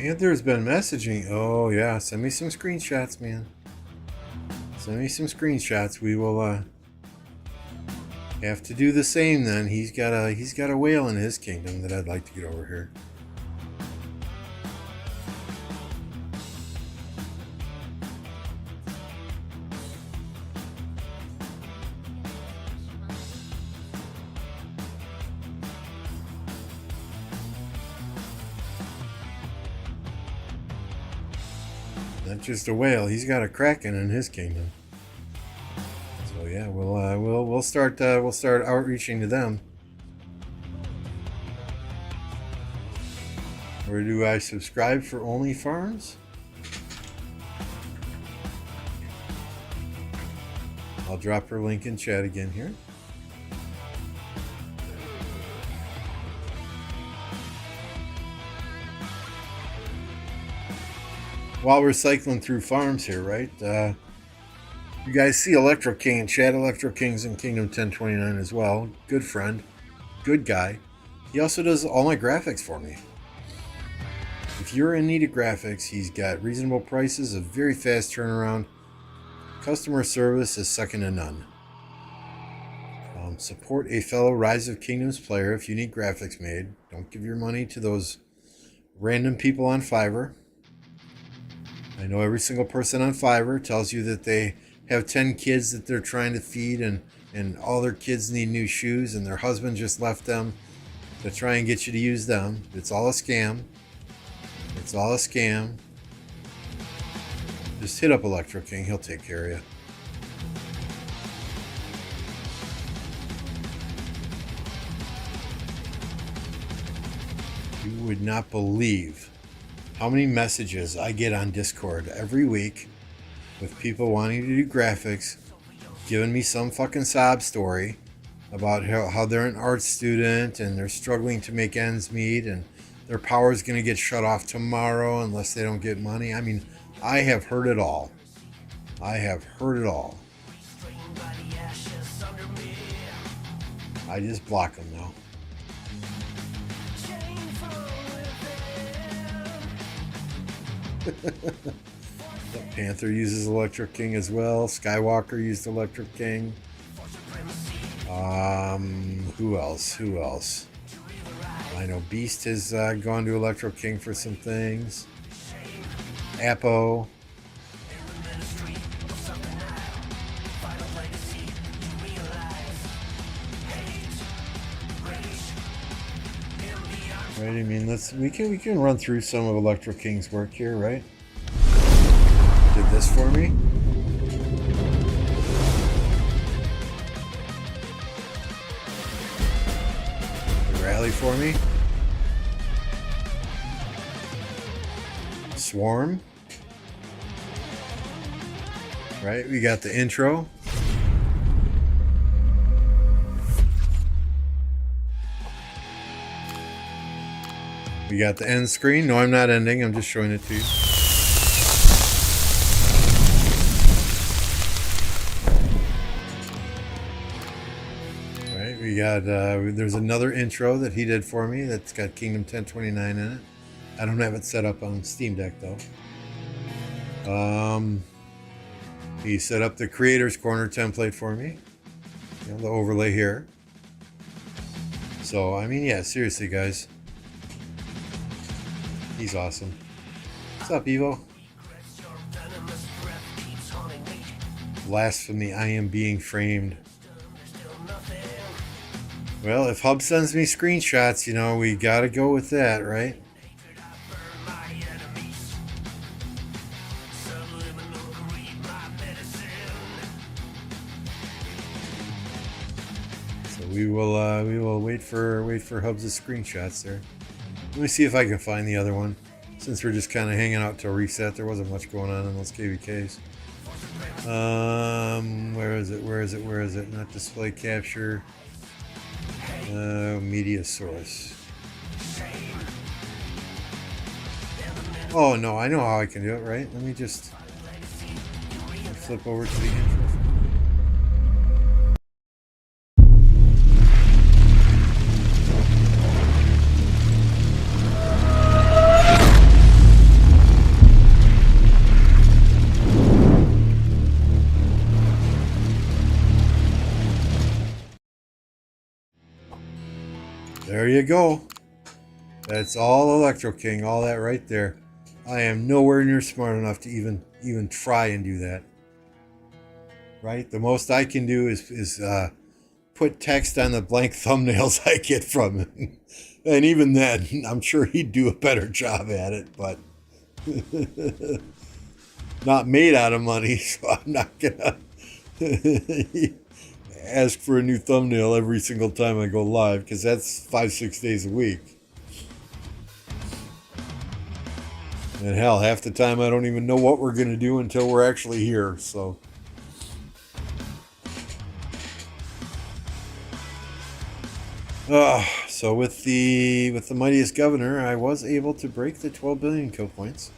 S1: Panther's been messaging. Oh yeah, send me some screenshots, man. Send me some screenshots. We will have to do the same then. He's got a whale in his kingdom that I'd like to get over here. Not just a whale, he's got a kraken in his kingdom. So yeah, we'll start outreaching to them. Where do I subscribe for only farms? I'll drop her link in chat again here. While we're cycling through farms here, right? You guys see Electro King in chat. Electro King's in Kingdom 1029 as well. Good friend. Good guy. He also does all my graphics for me. If you're in need of graphics, he's got reasonable prices, a very fast turnaround. Customer service is second to none. Support a fellow Rise of Kingdoms player if you need graphics made. Don't give your money to those random people on Fiverr. I know every single person on Fiverr tells you that they have 10 kids that they're trying to feed and all their kids need new shoes and their husband just left them to try and get you to use them. It's all a scam. It's all a scam. Just hit up Electro King. He'll take care of you. You would not believe how many messages I get on Discord every week with people wanting to do graphics, giving me some fucking sob story about how they're an art student and they're struggling to make ends meet and their power is going to get shut off tomorrow unless they don't get money. I mean, I have heard it all. I have heard it all. I just block them now. The Panther uses Electric King as well. Skywalker used Electric King. Who else? I know Beast has gone to Electro King for some things. Apo. Right, I mean, we can run through some of Electro King's work here, right? Did this for me. Rally for me. Swarm. Right, we got the intro. We got the end screen. No, I'm not ending. I'm just showing it to you. Right, we got, there's another intro that he did for me that's got Kingdom 1029 in it. I don't have it set up on Steam Deck though. He set up the Creator's Corner template for me. You know, the overlay here. So, I mean, yeah, seriously, guys. He's awesome. What's up, Evo? Blasphemy, I am being framed. Well, if Hub sends me screenshots, you know, we gotta go with that, right? So we will wait for Hub's screenshots there. Let me see if I can find the other one. Since we're just kind of hanging out till reset, there wasn't much going on in those KvKs. Where is it? Not display capture. Media source. Oh no, I know how I can do it, right? Let me just flip over to the intro. There you go. That's all Electro King, all that right there. I am nowhere near smart enough to even try and do that. Right? The most I can do is put text on the blank thumbnails I get from him. And even then, I'm sure he'd do a better job at it, but not made out of money, so I'm not gonna ask for a new thumbnail every single time I go live, because that's 5-6 days a week. And hell, half the time I don't even know what we're gonna do until we're actually here, so. So with the Mightiest Governor, I was able to break the 12 billion kill points.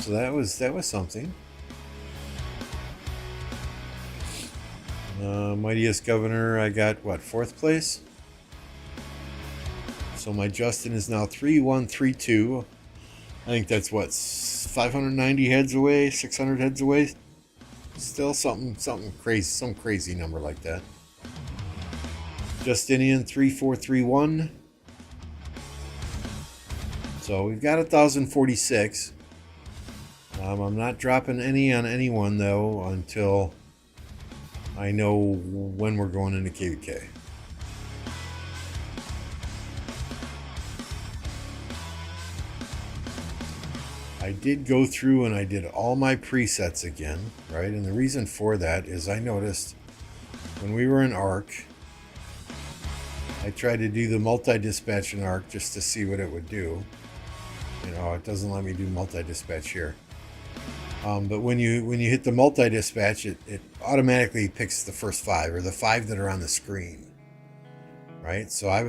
S1: So that was something. Mightiest Governor, I got what, 4th place? So my Justin is now 3132. I think that's what, 590 heads away, 600 heads away. Still something crazy, some crazy number like that. Justinian 3431. So we've got 1,046. I'm not dropping any on anyone though until I know when we're going into KvK. I did go through and I did all my presets again, right? And the reason for that is I noticed when we were in ARC, I tried to do the multi-dispatch in ARC just to see what it would do. You know, it doesn't let me do multi-dispatch here. But when you hit the multi-dispatch, it automatically picks the first 5 or the 5 that are on the screen, right? So I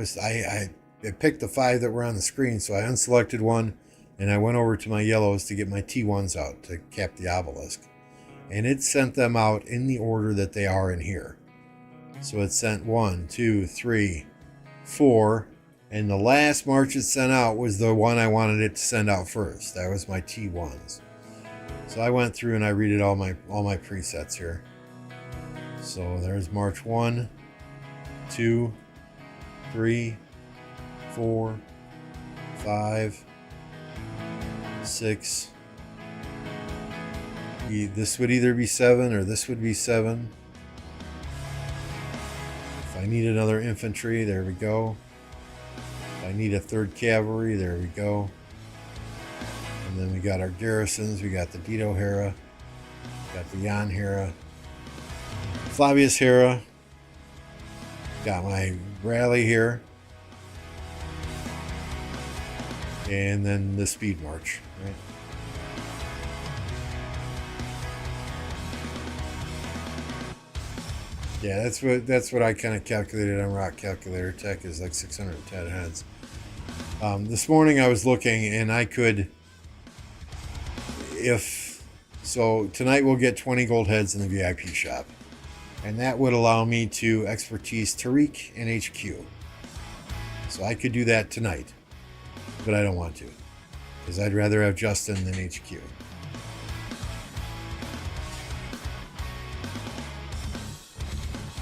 S1: picked the 5 that were on the screen, so I unselected one. And I went over to my yellows to get my T1s out to cap the obelisk. And it sent them out in the order that they are in here. So it sent 1, 2, 3, 4. And the last march it sent out was the one I wanted it to send out first. That was my T1s. So I went through and I redid all my presets here. So there's March 1, 2, 3, 4, 5, 6. This would either be 7 or this would be 7. If I need another infantry, there we go. If I need a 3rd cavalry, there we go. And then we got our garrisons. We got the Dito Hera, got the Jan Hera, Flavius Hera, got my rally here, and then the speed march, right? Yeah, that's what I kind of calculated on Rock Calculator Tech is like 610 heads. This morning I was looking and I could, so tonight we'll get 20 gold heads in the VIP shop, and that would allow me to expertise Tariq and HQ. So I could do that tonight. But I don't want to, because I'd rather have Justin than HQ.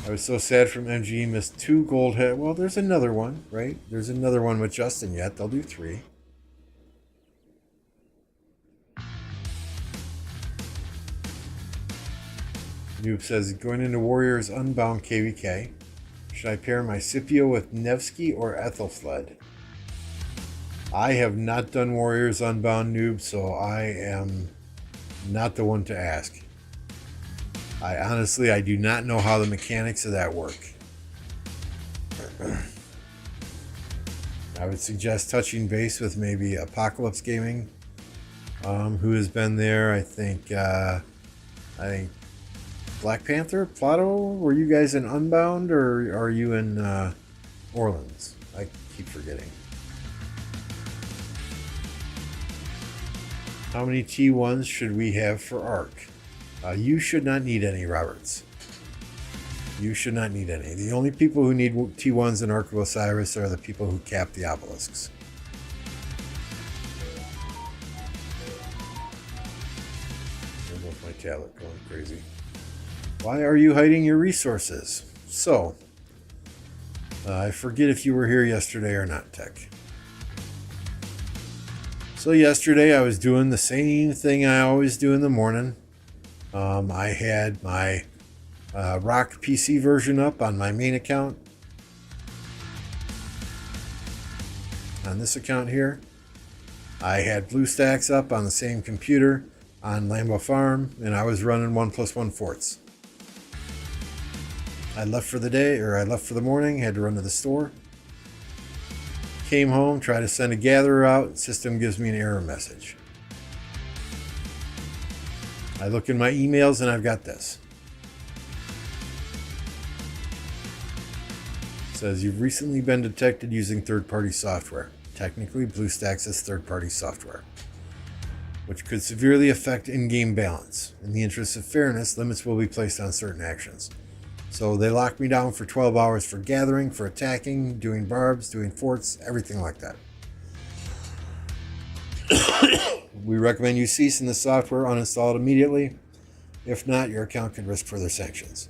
S1: I was so sad from MG missed 2 gold head. Well, there's another one, right? There's another one with Justin yet. They'll do 3. Noob says, going into Warriors Unbound KvK. Should I pair my Scipio with Nevsky or Ethelfled? I have not done Warriors Unbound, Noob, so I am not the one to ask. I do not know how the mechanics of that work. I would suggest touching base with maybe Apocalypse Gaming, who has been there. I think Black Panther, Plato. Were you guys in Unbound or are you in Orleans? I keep forgetting. How many T1s should we have for ARC? You should not need any, Roberts. You should not need any. The only people who need T1s in ARC of Osiris are the people who cap the obelisks. There goes my tablet going crazy. Why are you hiding your resources? So, I forget if you were here yesterday or not, Tech. So yesterday I was doing the same thing I always do in the morning. I had my Rock PC version up on my main account. On this account here, I had BlueStacks up on the same computer on Lambeau Farm, and I was running 1+1 forts. I left for the day, or I left for the morning, had to run to the store. Came home, tried to send a gatherer out, system gives me an error message. I look in my emails and I've got this. It says you've recently been detected using third-party software. Technically, BlueStacks is third-party software, which could severely affect in-game balance. In the interest of fairness, limits will be placed on certain actions. So they locked me down for 12 hours for gathering, for attacking, doing barbs, doing forts, everything like that. We recommend you cease in the software, uninstall it immediately. If not, your account could risk further sanctions.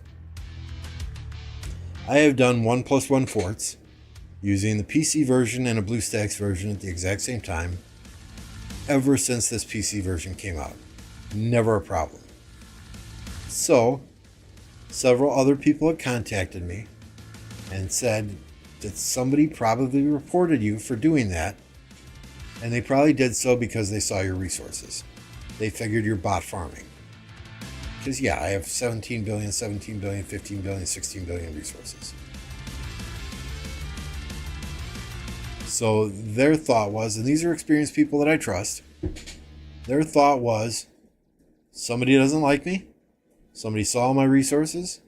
S1: I have done 1+1 forts using the PC version and a BlueStacks version at the exact same time ever since this PC version came out. Never a problem. So, several other people had contacted me and said that somebody probably reported you for doing that, and they probably did so because they saw your resources. They figured you're bot farming. Because yeah, I have 17 billion, 17 billion, 15 billion, 16 billion resources. So their thought was, and these are experienced people that I trust, their thought was, somebody doesn't like me. Somebody saw my resources.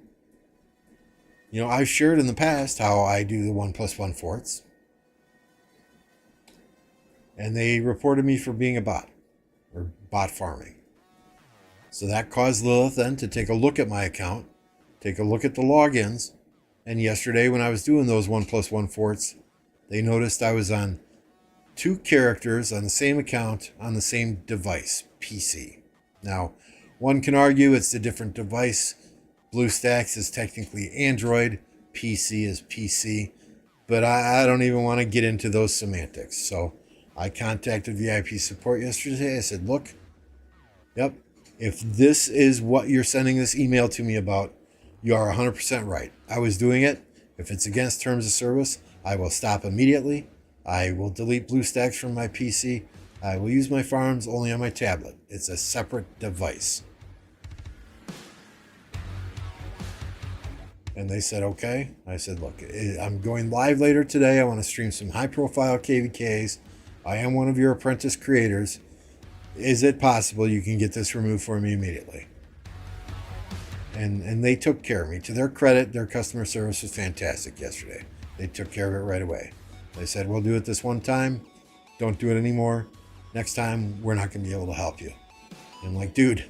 S1: You know, I've shared in the past how I do the 1+1 forts. And they reported me for being a bot, or bot farming. So that caused Lilith then to take a look at my account, take a look at the logins, and yesterday when I was doing those 1+1 forts, they noticed I was on 2 characters on the same account on the same device, PC. Now, one can argue it's a different device. BlueStacks is technically Android, PC is PC, but I don't even want to get into those semantics. So I contacted VIP support yesterday. I said, look, yep, if this is what you're sending this email to me about, you are 100% right. I was doing it. If it's against terms of service, I will stop immediately. I will delete BlueStacks from my PC. I will use my farms only on my tablet. It's a separate device. And they said, okay. I said, look, I'm going live later today. I want to stream some high-profile KvKs. I am one of your apprentice creators. Is it possible you can get this removed for me immediately? And they took care of me. To their credit, their customer service was fantastic yesterday. They took care of it right away. They said, we'll do it this one time. Don't do it anymore. Next time, we're not going to be able to help you. And I'm like, dude,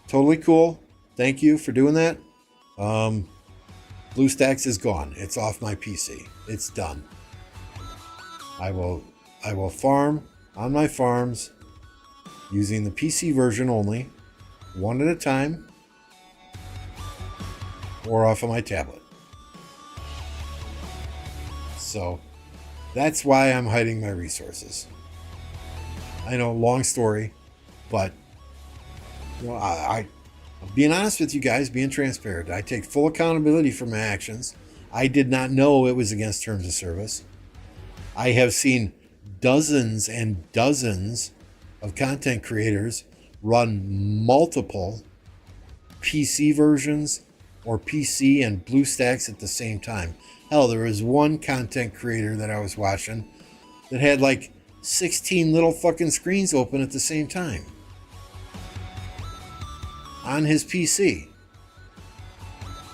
S1: totally cool. Thank you for doing that. BlueStacks is gone. It's off my PC. It's done. I will farm on my farms using the PC version only, one at a time, or off of my tablet. So that's why I'm hiding my resources. I know, long story, but you know, I'm being honest with you guys, being transparent. I take full accountability for my actions. I did not know it was against terms of service. I have seen dozens and dozens of content creators run multiple PC versions or PC and BlueStacks at the same time. Hell, there was one content creator that I was watching that had like 16 little fucking screens open at the same time on his PC.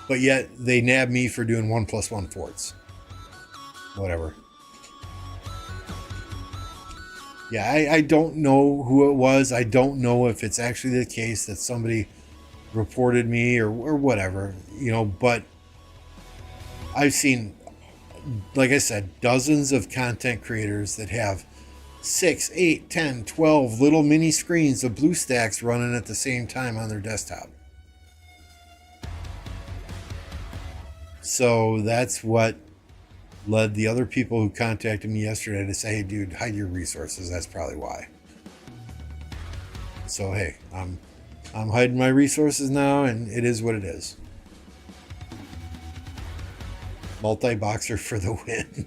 S1: But yet they nabbed me for doing 1+1 forts. Whatever. Yeah, I don't know who it was. I don't know if it's actually the case that somebody reported me or whatever, you know, but I've seen, like I said, dozens of content creators that have 6, 8, 10, 12 little mini screens of BlueStacks running at the same time on their desktop. So that's what led the other people who contacted me yesterday to say, hey, dude, hide your resources. That's probably why. So, hey, I'm hiding my resources now, and it is what it is. Multi-boxer for the win.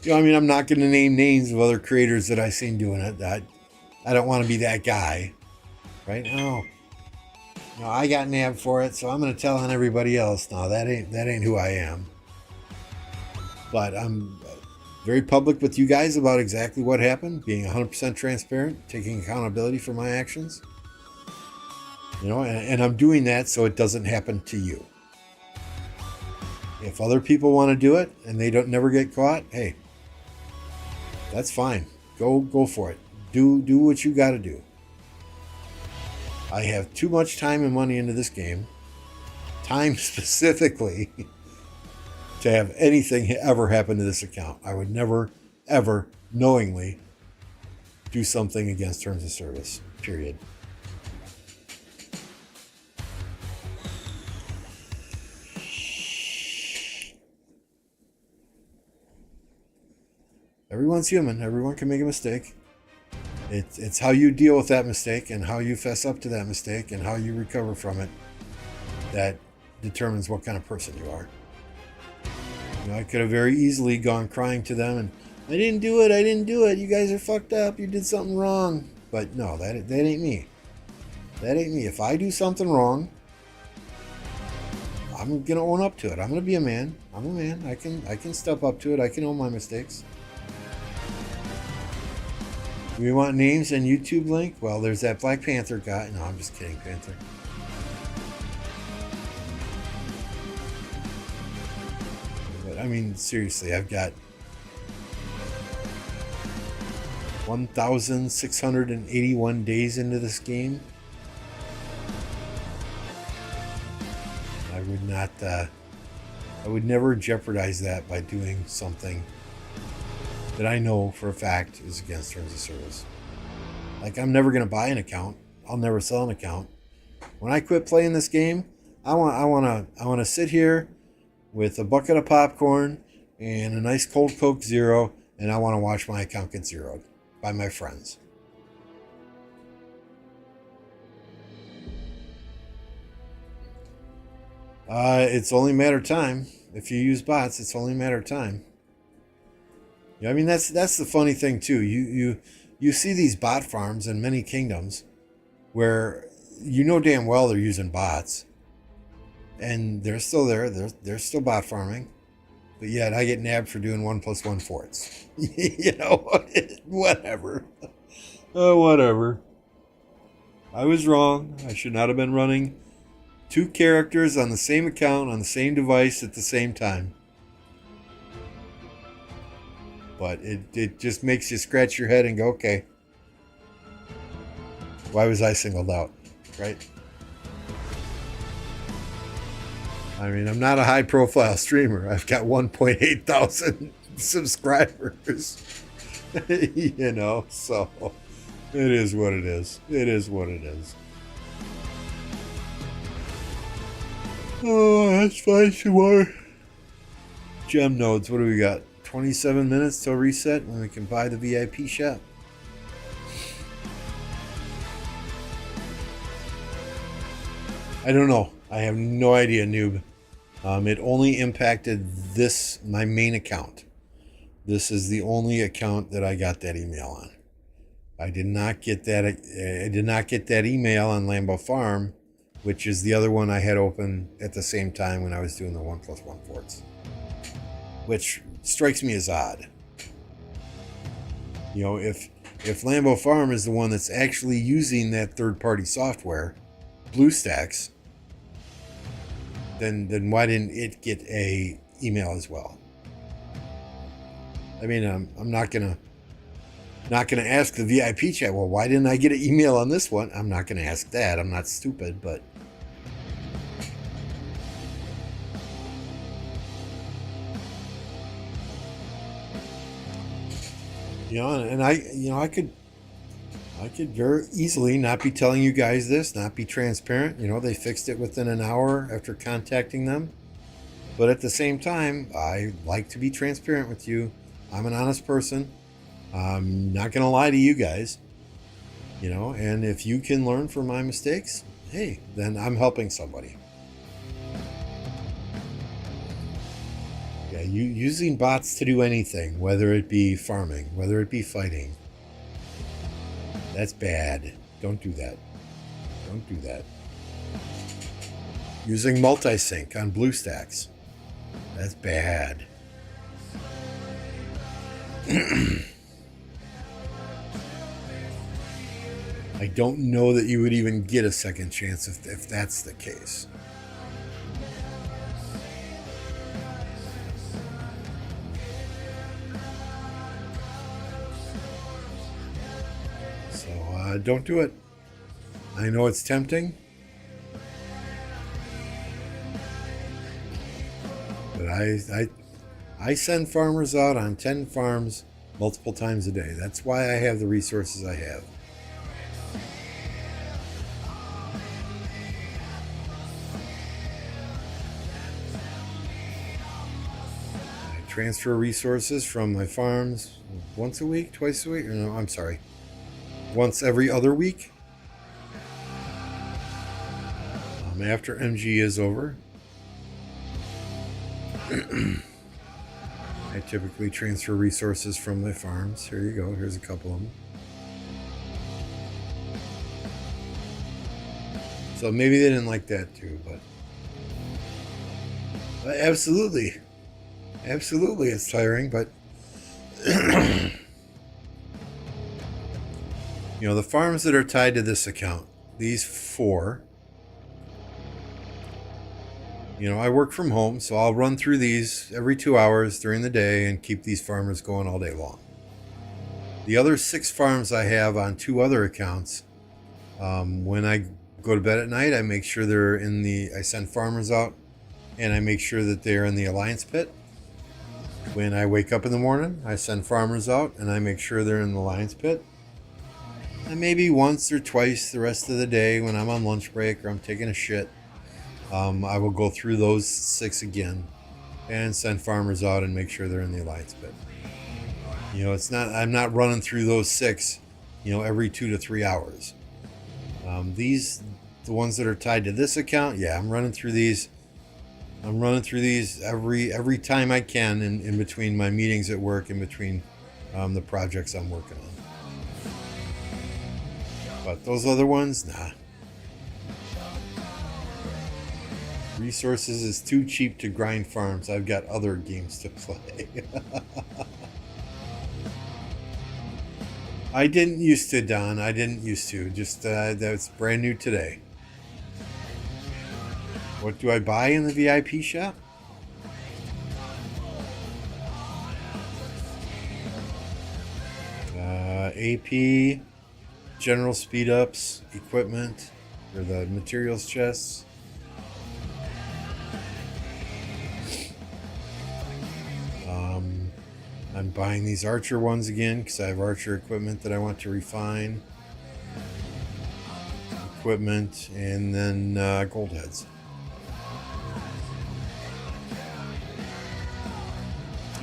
S1: I mean, I'm not going to name names of other creators that I've seen doing it. I don't want to be that guy, right? No, I got nabbed for it, so I'm going to tell on everybody else. No, that ain't who I am. But I'm very public with you guys about exactly what happened, being 100% transparent, taking accountability for my actions. And I'm doing that so it doesn't happen to you. If other people want to do it and they never get caught, hey, that's fine. Go for it. Do what you got to do. I have too much time and money into this game, time specifically, to have anything ever happen to this account. I would never, ever knowingly do something against terms of service, period. Everyone's human. Everyone can make a mistake. It's how you deal with that mistake and how you fess up to that mistake and how you recover from it that determines what kind of person you are. I could have very easily gone crying to them and I didn't do it. You guys are fucked up. You did something wrong. But no, that ain't me. That ain't me. If I do something wrong, I'm gonna own up to it. I'm gonna be a man. I'm a man. I can step up to it. I can own my mistakes. We want names and YouTube link? Well, there's that Black Panther guy. No, I'm just kidding, Panther. But I mean, seriously, I've got 1,681 days into this game. I would not, I would never jeopardize that by doing something that I know for a fact is against terms of service. Like, I'm never going to buy an account. I'll never sell an account. When I quit playing this game, I want to sit here with a bucket of popcorn and a nice cold Coke Zero, and I want to watch my account get zeroed by my friends. It's only a matter of time. If you use bots, it's only a matter of time. I mean, that's the funny thing too. You see these bot farms in many kingdoms where damn well they're using bots, and they're still there. They're still bot farming, but yet I get nabbed for doing 1+1 forts. Whatever. Whatever. I was wrong. I should not have been running 2 characters on the same account on the same device at the same time. But it just makes you scratch your head and go, okay, why was I singled out, right? I mean, I'm not a high-profile streamer. I've got 1.8 thousand subscribers, so it is what it is. It is what it is. Oh, that's fine, some more gem nodes. What do we got? 27 minutes till reset when we can buy the VIP shop. I don't know. I have no idea, noob. It only impacted my main account. This is the only account that I got that email on. I did not get that. I did not get that email on Lambeau Farm, which is the other one I had open at the same time when I was doing the 1+1 forts, which strikes me as odd. If Lambeau Farm is the one that's actually using that third-party software, BlueStacks, then why didn't it get a email as well? I mean, I'm not gonna ask the VIP chat, well, why didn't I get an email on this one? I'm not gonna ask that. I'm not stupid, but And I could very easily not be telling you guys this, not be transparent. They fixed it within an hour after contacting them. But at the same time, I like to be transparent with you. I'm an honest person. I'm not going to lie to you guys. And if you can learn from my mistakes, hey, then I'm helping somebody. Yeah, using bots to do anything, whether it be farming, whether it be fighting, that's bad. Don't do that. Don't do that. Using multisync on BlueStacks, that's bad. I don't know that you would even get a second chance if that's the case. So don't do it. I know it's tempting, but I send farmers out on 10 farms multiple times a day. That's why I have the resources I have. I transfer resources from my farms once a week, twice a week, or no, I'm sorry, once every other week. After MG is over, I typically transfer resources from my farms. Here you go. Here's a couple of them. So maybe they didn't like that too, but absolutely, it's tiring. But the farms that are tied to this account, these 4. I work from home, so I'll run through these every 2 hours during the day and keep these farmers going all day long. The other 6 farms I have on 2 other accounts, when I go to bed at night, I make sure I send farmers out and I make sure that they're in the Alliance pit. When I wake up in the morning, I send farmers out and I make sure they're in the Alliance pit. And maybe once or twice the rest of the day when I'm on lunch break or I'm taking a shit, I will go through those 6 again and send farmers out and make sure they're in the Alliance pit. I'm not running through those 6, every 2 to 3 hours. The ones that are tied to this account, yeah, I'm running through these every time I can in between my meetings at work, in between the projects I'm working on. But those other ones, nah. Resources is too cheap to grind farms. I've got other games to play. I didn't used to, Don. I didn't used to. Just that's brand new today. What do I buy in the VIP shop? AP, general speed ups, equipment, or the materials chests. I'm buying these Archer ones again because I have Archer equipment that I want to refine. Equipment and then gold heads.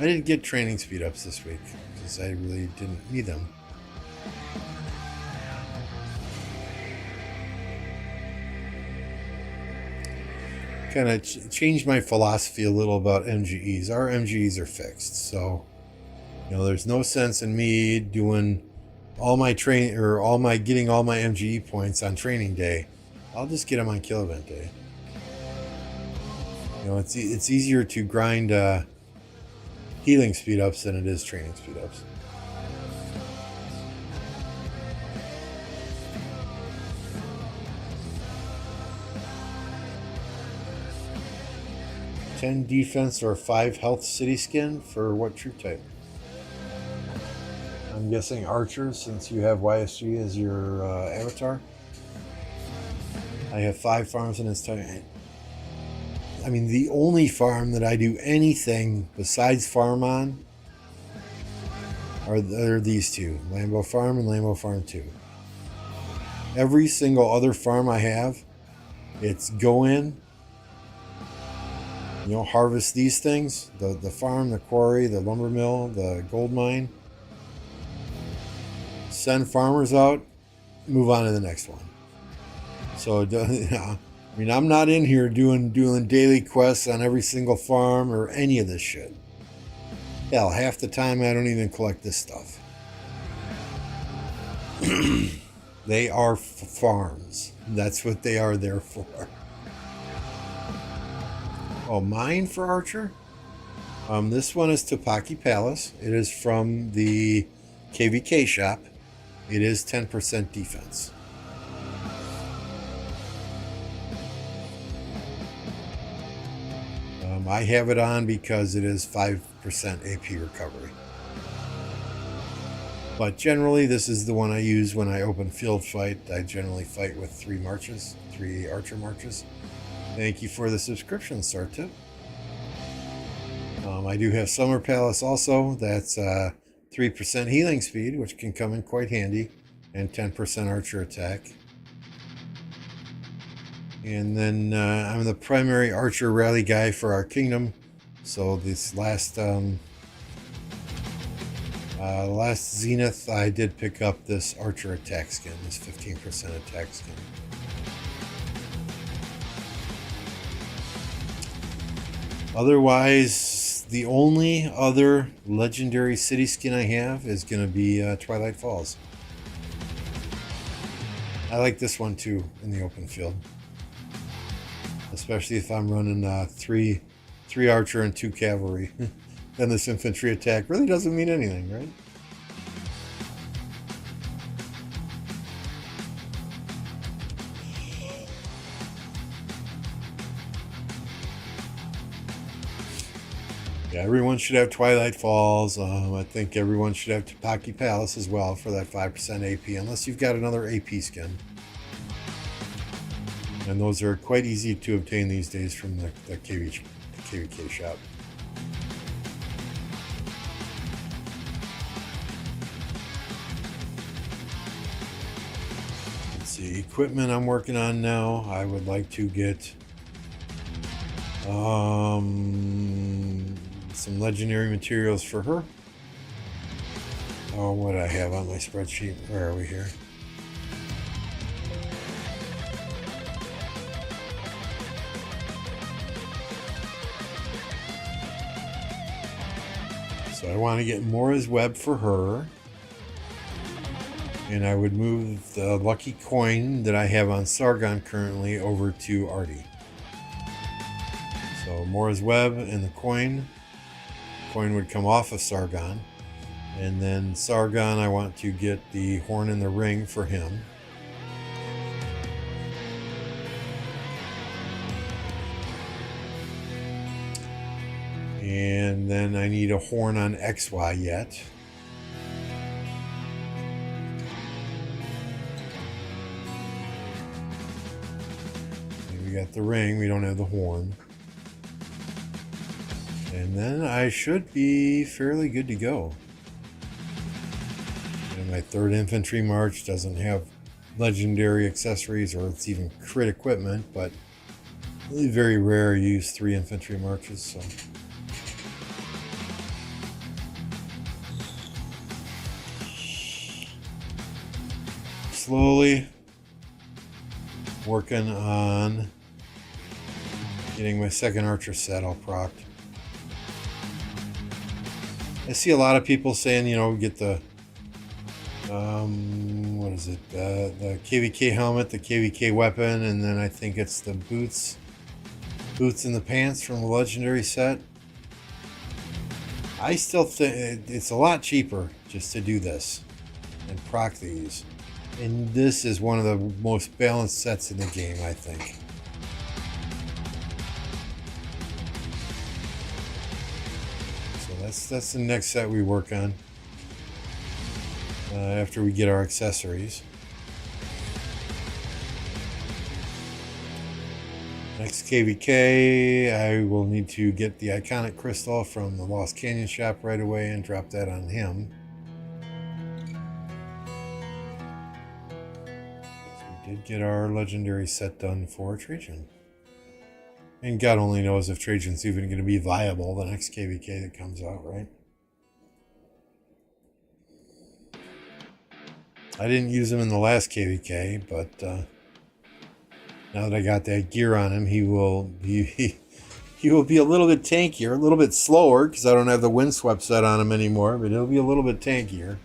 S1: I didn't get training speed ups this week because I really didn't need them. Kind of changed my philosophy a little about MGEs. Our MGEs are fixed, so there's no sense in me doing all my training or getting all my MGE points on training day. I'll just get them on kill event day. It's easier to grind healing speed ups than it is training speed ups. $10 defense or 5 health city skin for what troop type? I'm guessing Archer, since you have YSG as your avatar. I have 5 farms in this time. I mean, the only farm that I do anything besides farm on are these two, Lambeau Farm and Lambeau Farm 2. Every single other farm I have, it's go in, harvest these things, the farm, the quarry, the lumber mill, the gold mine, send farmers out, move on to the next one. So, I'm not in here doing daily quests on every single farm or any of this shit. Hell, half the time I don't even collect this stuff. They are farms. That's what they are there for. Oh, mine for Archer? This one is Topaki Palace. It is from the KvK shop. It is 10% defense. I have it on because it is 5% AP recovery. But generally, this is the one I use when I open field fight. I generally fight with 3 Archer marches. Thank you for the subscription, Sartip. I do have Summer Palace also. That's 3% healing speed, which can come in quite handy, and 10% Archer attack. And then I'm the primary Archer rally guy for our kingdom. So this last Zenith, I did pick up this Archer attack skin, this 15% attack skin. Otherwise, the only other legendary city skin I have is going to be Twilight Falls. I like this one too in the open field. Especially if I'm running 3 Archer and 2 Cavalry. Then this infantry attack really doesn't mean anything, right? Yeah, everyone should have Twilight Falls. I think everyone should have Topaki Palace as well for that 5% AP, unless you've got another AP skin. And those are quite easy to obtain these days from the KvK shop. Let's see, equipment I'm working on now. I would like to get some legendary materials for her. Oh, what do I have on my spreadsheet? Where are we here? So I want to get Mora's Web for her. And I would move the lucky coin that I have on Sargon currently over to Artie. So Mora's Web and the coin. Coin would come off of Sargon. And then Sargon, I want to get the horn in the ring for him. And then I need a horn on XY yet. And we got the ring, we don't have the horn. And then I should be fairly good to go. And my 3rd infantry march doesn't have legendary accessories or it's even crit equipment, but really very rare to use 3 infantry marches, so. Slowly working on getting my 2nd Archer set all procced. I see a lot of people saying, get the what is it? The KvK helmet, the KvK weapon, and then I think it's the boots in the pants from the legendary set. I still think it's a lot cheaper just to do this and proc these. And this is one of the most balanced sets in the game, I think. So that's the next set we work on after we get our accessories. Next KvK, I will need to get the iconic crystal from the Lost Canyon shop right away and drop that on him. get our legendary set done for Trajan. And God only knows if Trajan's even going to be viable the next KvK that comes out, right? I didn't use him in the last KvK, but now that I got that gear on him, he will be a little bit tankier, a little bit slower because I don't have the windswept set on him anymore, but he'll be a little bit tankier.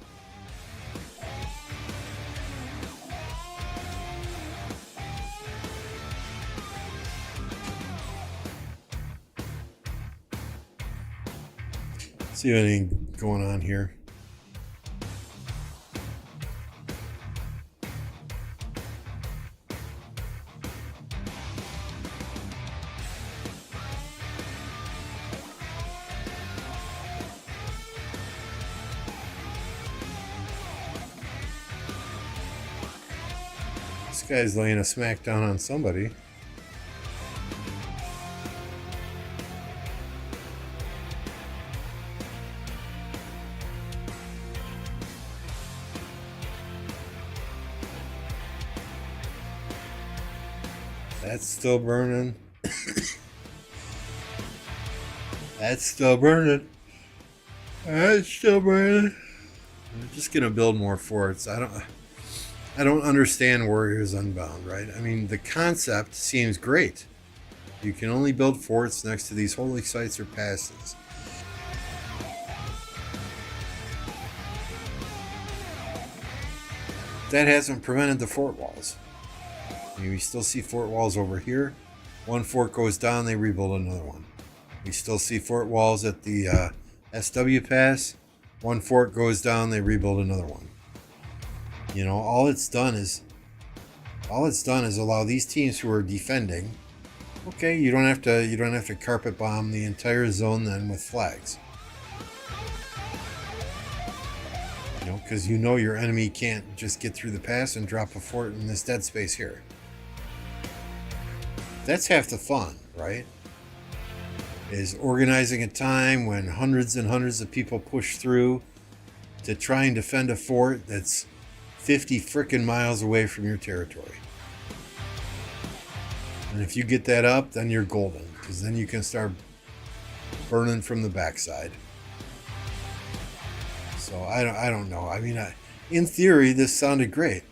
S1: See anything going on here. This guy's laying a smackdown on somebody. That's still burning. That's still burning. That's still burning. I'm just gonna build more forts. I don't understand Warriors Unbound, right? I mean, the concept seems great. You can only build forts next to these holy sites or passes. That hasn't prevented the fort walls. I mean, we still see fort walls over here. One fort goes down, they rebuild another one. We still see fort walls at the SW Pass. One fort goes down, they rebuild another one. You know, all it's done is allow these teams who are defending. Okay, you don't have to carpet bomb the entire zone then with flags. You know, because you know your enemy can't just get through the pass and drop a fort in this dead space here. That's half the fun, right? Is organizing a time when hundreds and hundreds of people push through to try and defend a fort that's 50 frickin' miles away from your territory. And if you get that up, then you're golden, because then you can start burning from the backside. So I don't know. I mean, in theory, this sounded great.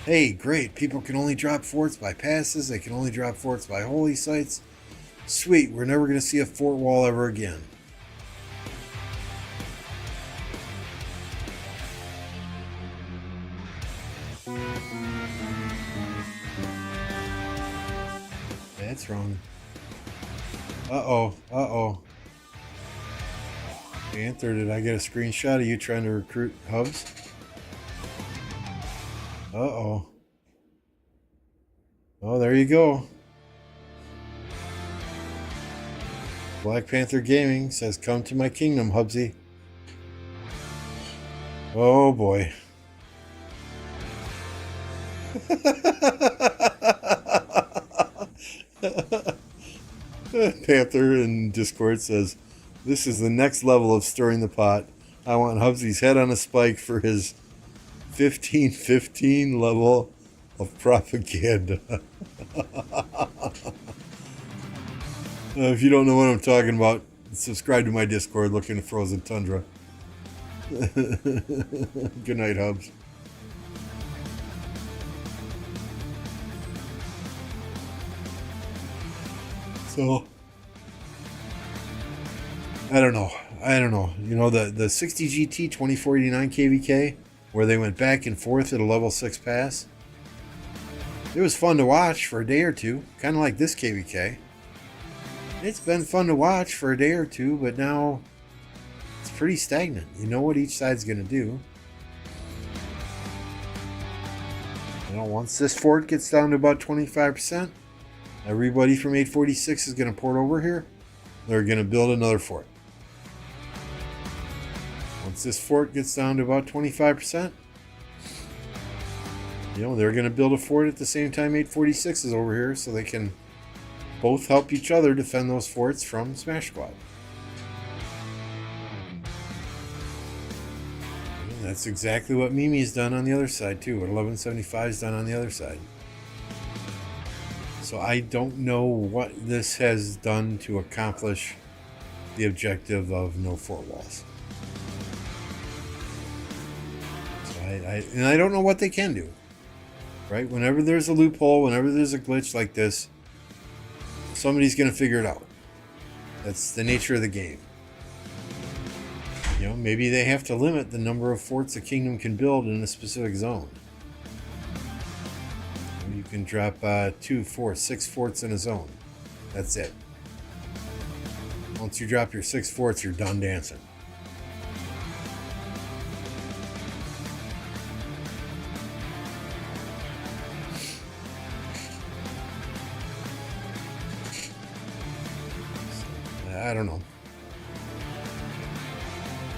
S1: Hey, great. People can only drop forts by passes. They can only drop forts by holy sites. Sweet. We're never going to see a fort wall ever again. That's wrong. Uh-oh. Panther, did I get a screenshot of you trying to recruit hubs? Uh-oh. Oh, there you go. Black Panther Gaming says, come to my kingdom, Hubsy. Oh, boy. Panther in Discord says, this is the next level of stirring the pot. I want Hubsy's head on a spike for his 1515 level of propaganda. If you don't know what I'm talking about, subscribe to my Discord, look into Frozen Tundra. Good night, Hubs. So, I don't know. You know, the 60 GT 2489 KvK, where they went back and forth at a level 6 pass, it was fun to watch for a day or two, kind of like this KvK. It's been fun to watch for a day or two, but now it's pretty stagnant. You know what each side's going to do. You know, once this fort gets down to about 25%, everybody from 846 is going to port over here. They're going to build another fort. Once this fort gets down to about 25%, you know, they're going to build a fort at the same time 846 is over here, so they can both help each other defend those forts from Smash Squad. That's exactly what Mimi's done on the other side too. What 1175's done on the other side. So I don't know what this has done to accomplish the objective of no fort walls. So and I don't know what they can do. Right? Whenever there's a loophole, whenever there's a glitch like this, somebody's going to figure it out. That's the nature of the game. You know, maybe they have to limit the number of forts a kingdom can build in a specific zone. You can drop 2, 4, 6 forts in a zone. That's it. Once you drop your 6 forts, you're done dancing. I don't know.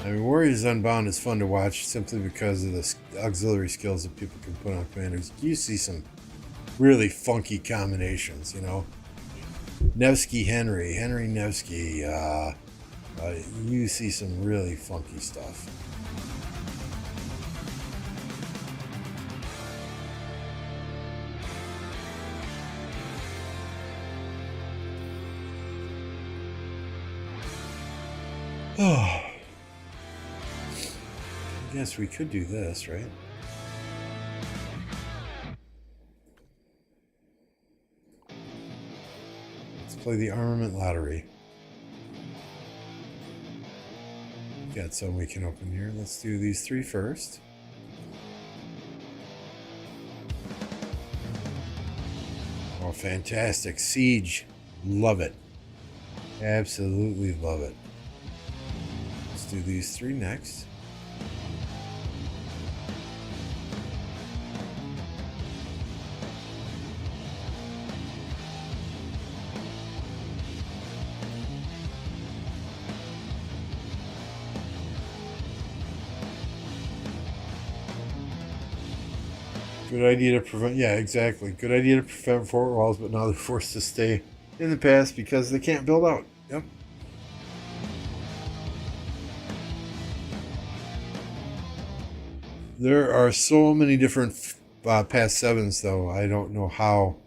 S1: I mean, Warriors Unbound is fun to watch simply because of the auxiliary skills that people can put on commanders. You see some really funky combinations, you know. Nevsky Henry Nevsky. You see some really funky stuff. Oh, I guess we could do this, right? Let's play the armament lottery. Got some we can open here. Let's do these 3 first. Oh, fantastic. Siege. Love it. Absolutely love it. Do these 3 next. Good idea to prevent, yeah, exactly. Good idea to prevent fort walls, but now they're forced to stay in the past because they can't build out. Yep. There are so many different past 7s, though. I don't know how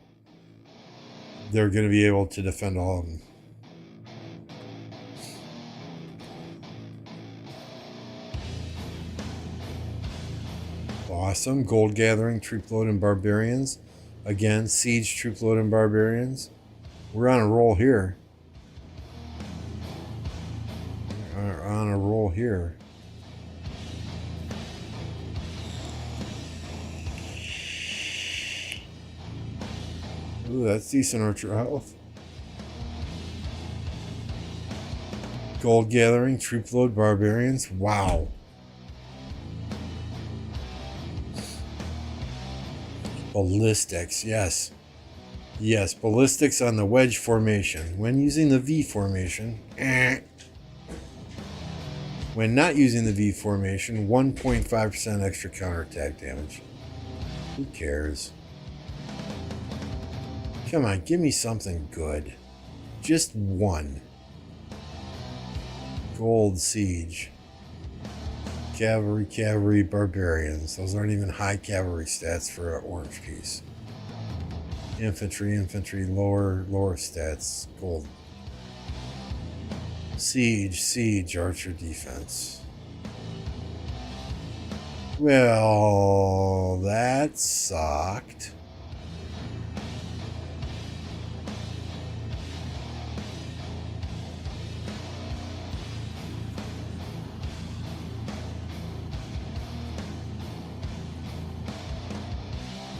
S1: they're going to be able to defend all of them. Awesome. Gold gathering, troop load, and barbarians. Again, siege, troop load, and barbarians. We're on a roll here. We're on a roll here. Ooh, that's decent archer health. Gold gathering, troop load, barbarians. Wow. Ballistics, yes. Yes, ballistics on the wedge formation. When using the V formation. When not using the V formation, 1.5% extra counterattack damage. Who cares? Come on, give me something good. Just one. Gold siege. Cavalry, barbarians. Those aren't even high cavalry stats for an orange piece. Infantry, lower stats. Gold. Siege, archer defense. Well, that sucked.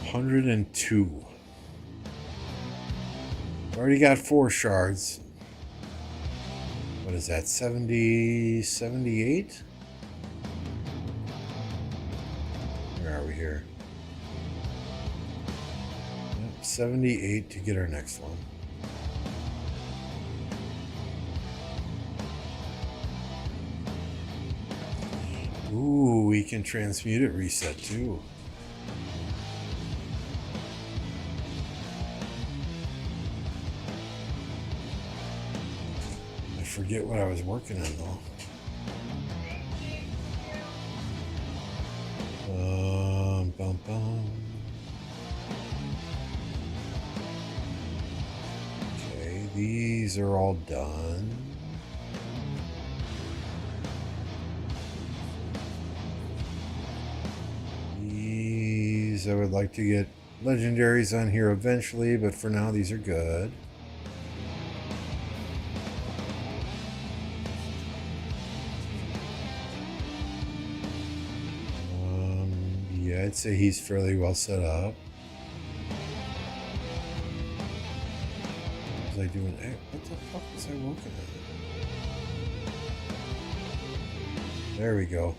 S1: $102. Already got 4 shards. What is that? 70, 78? Where are we here? Yep, 78 to get our next one. Ooh, we can transmute it, reset too. I forget what I was working on though. Bum, bum. Okay, these are all done. These I would like to get legendaries on here eventually, but for now these are good. Yeah, I'd say he's fairly well set up. What was I doing? What the fuck was I looking at? There we go.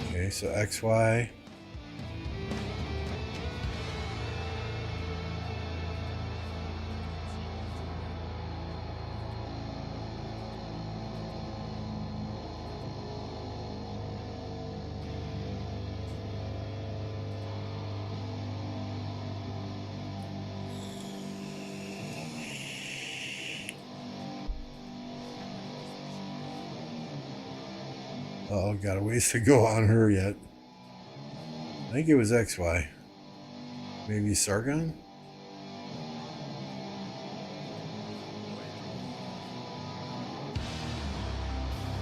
S1: Okay, so XY. Oh, got a ways to go on her yet. I think it was XY. Maybe Sargon?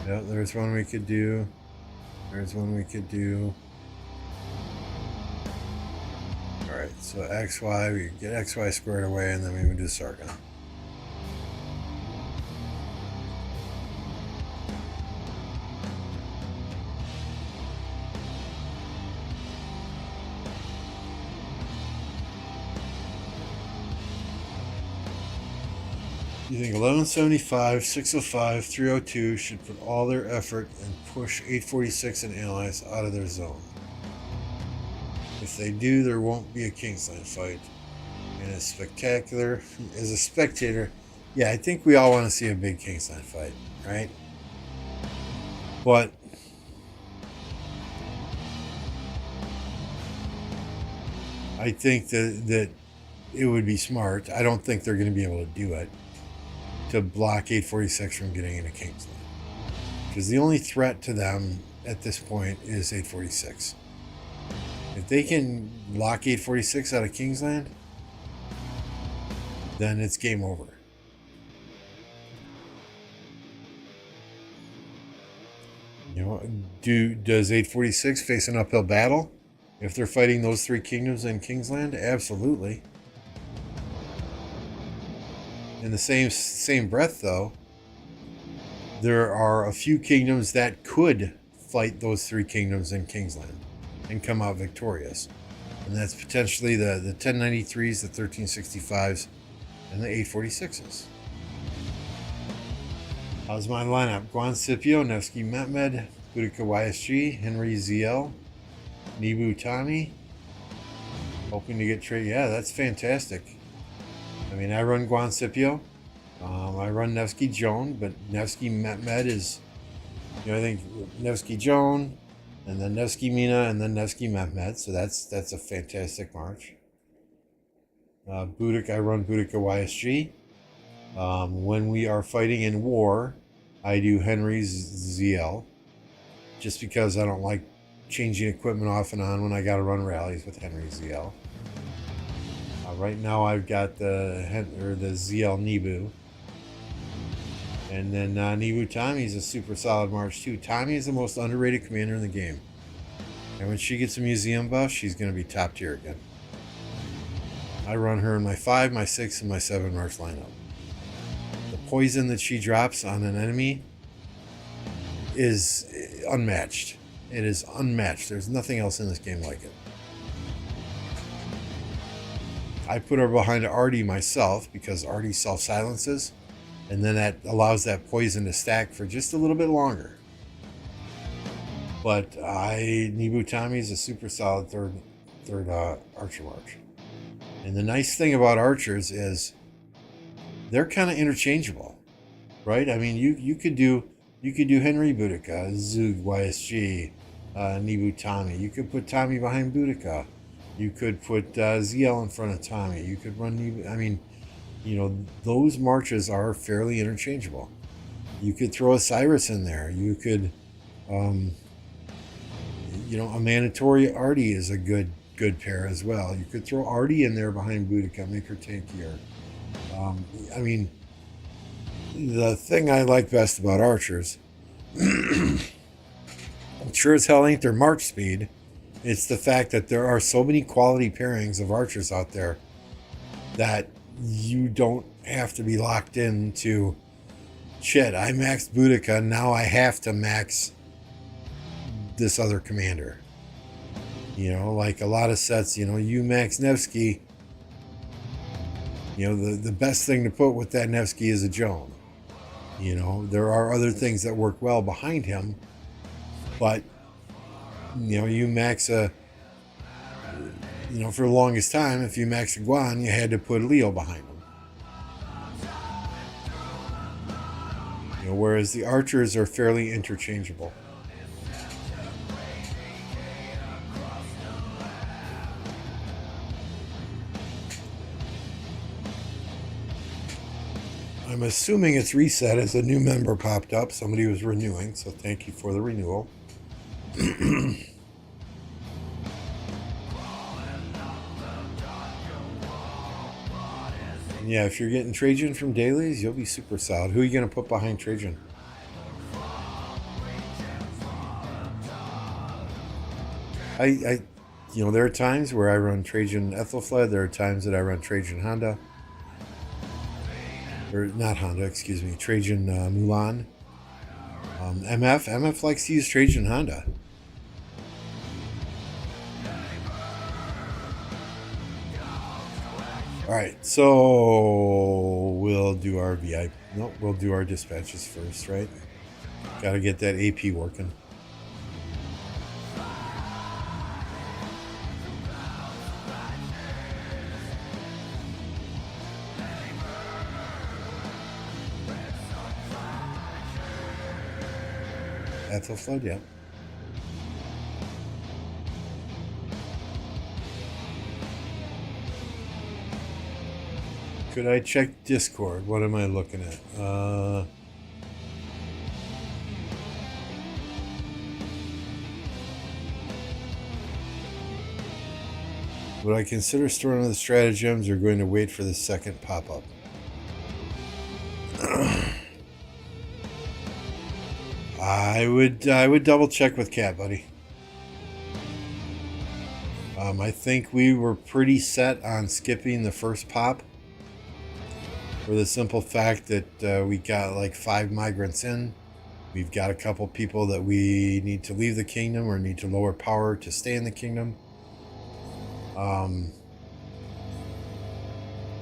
S1: Yep, there's one we could do. There's one we could do. Alright, so XY, we get XY squared away and then we would do Sargon. You think 1175, 605, 302 should put all their effort and push 846 and allies out of their zone. If they do, there won't be a Kingsland fight. And as spectacular as a spectator, yeah, I think we all want to see a big Kingsland fight, right? But I think that it would be smart. I don't think they're going to be able to do it, to block 846 from getting into Kingsland. Because the only threat to them at this point is 846. If they can lock 846 out of Kingsland, then it's game over. You know, does 846 face an uphill battle if they're fighting those three kingdoms in Kingsland? Absolutely. In the same breath, though, there are a few kingdoms that could fight those three kingdoms in Kingsland and come out victorious. And that's potentially the 1093s, the 1365s, and the 846s. How's my lineup? Guan Scipio, Nevsky Mehmed, Boudica YSG, Henry ZL, Nebu Tommy. Hoping to get trade. Yeah, that's fantastic. I mean, I run Guan Scipio. I run Nevsky Joan, but Nevsky Mehmed is, I think Nevsky Joan, and then Nevsky Mina, and then Nevsky Mehmed. So that's a fantastic march. Boudica, I run Boudica YSG. When we are fighting in war, I do Henry's ZL, just because I don't like changing equipment off and on when I got to run rallies with Henry's ZL. Right now I've got the ZL Nebu. And then Nebu Tommy is a super solid march too. Tommy is the most underrated commander in the game. And when she gets a museum buff, she's going to be top tier again. I run her in my 5, my 6, and my 7 march lineup. The poison that she drops on an enemy is unmatched. It is unmatched. There's nothing else in this game like it. I put her behind Artie myself because Artie self-silences, and then that allows that poison to stack for just a little bit longer. But Nebu Tommy is a super solid third archer march. And the nice thing about archers is they're kind of interchangeable, right? I mean, you could do Henry Boudica, Zug YSG, Nebu Tommy. You could put Tommy behind Boudica. You could put ZL in front of Tommy. You could run Nebu. I mean, those marches are fairly interchangeable. You could throw a Cyrus in there. You could, a mandatory Artie is a good pair as well. You could throw Artie in there behind Boudica, make her tankier. I mean, the thing I like best about archers, sure as hell ain't their march speed. It's the fact that there are so many quality pairings of archers out there that you don't have to be locked into, shit, I maxed Boudica, now I have to max this other commander. Like a lot of sets, you max Nevsky, the best thing to put with that Nevsky is a Joan. There are other things that work well behind him, but you max for the longest time, if you max a Guan, you had to put Leo behind him. Whereas the archers are fairly interchangeable. I'm assuming it's reset as a new member popped up. Somebody was renewing, so thank you for the renewal. Yeah, if you're getting Trajan from dailies, you'll be super solid. Who are you going to put behind Trajan? There are times where I run Trajan Ethelfled. There are times that I run Trajan Honda. Or not Honda, excuse me, Trajan Mulan. MF likes to use Trajan Honda. Alright, so we'll do our VIP. No, we'll do our dispatches first, right? Gotta get that AP working. Ethelfled, yeah. Could I check Discord? What am I looking at? Would I consider storing the stratagems or going to wait for the second pop-up? I would double check with Cat, buddy. I think we were pretty set on skipping the first pop for the simple fact that we got like 5 migrants in. We've got a couple people that we need to leave the kingdom or need to lower power to stay in the kingdom.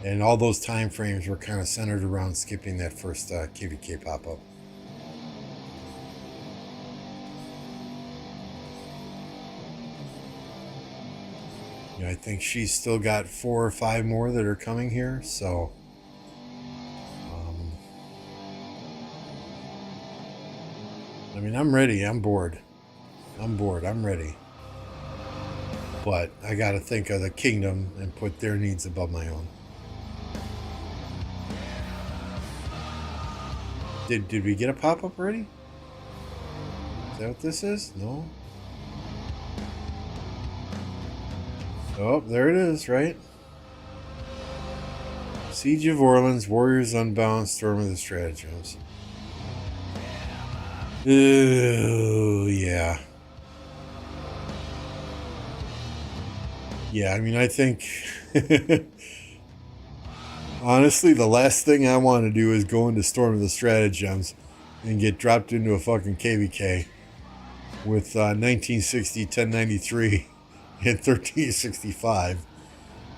S1: And all those time frames were kind of centered around skipping that first KvK pop-up. I think she's still got 4 or 5 more that are coming here, so I mean, I'm ready. I'm bored. I'm ready. But I got to think of the kingdom and put their needs above my own. Did we get a pop-up already? Is that what this is? No? Oh, there it is, right? Siege of Orleans, Warriors Unbound, Storm of the Stratagems. Ooh, yeah. Yeah, I mean, I think... honestly, the last thing I want to do is go into Storm of the Stratagems and get dropped into a fucking KvK with 1960, 1093... and 1365.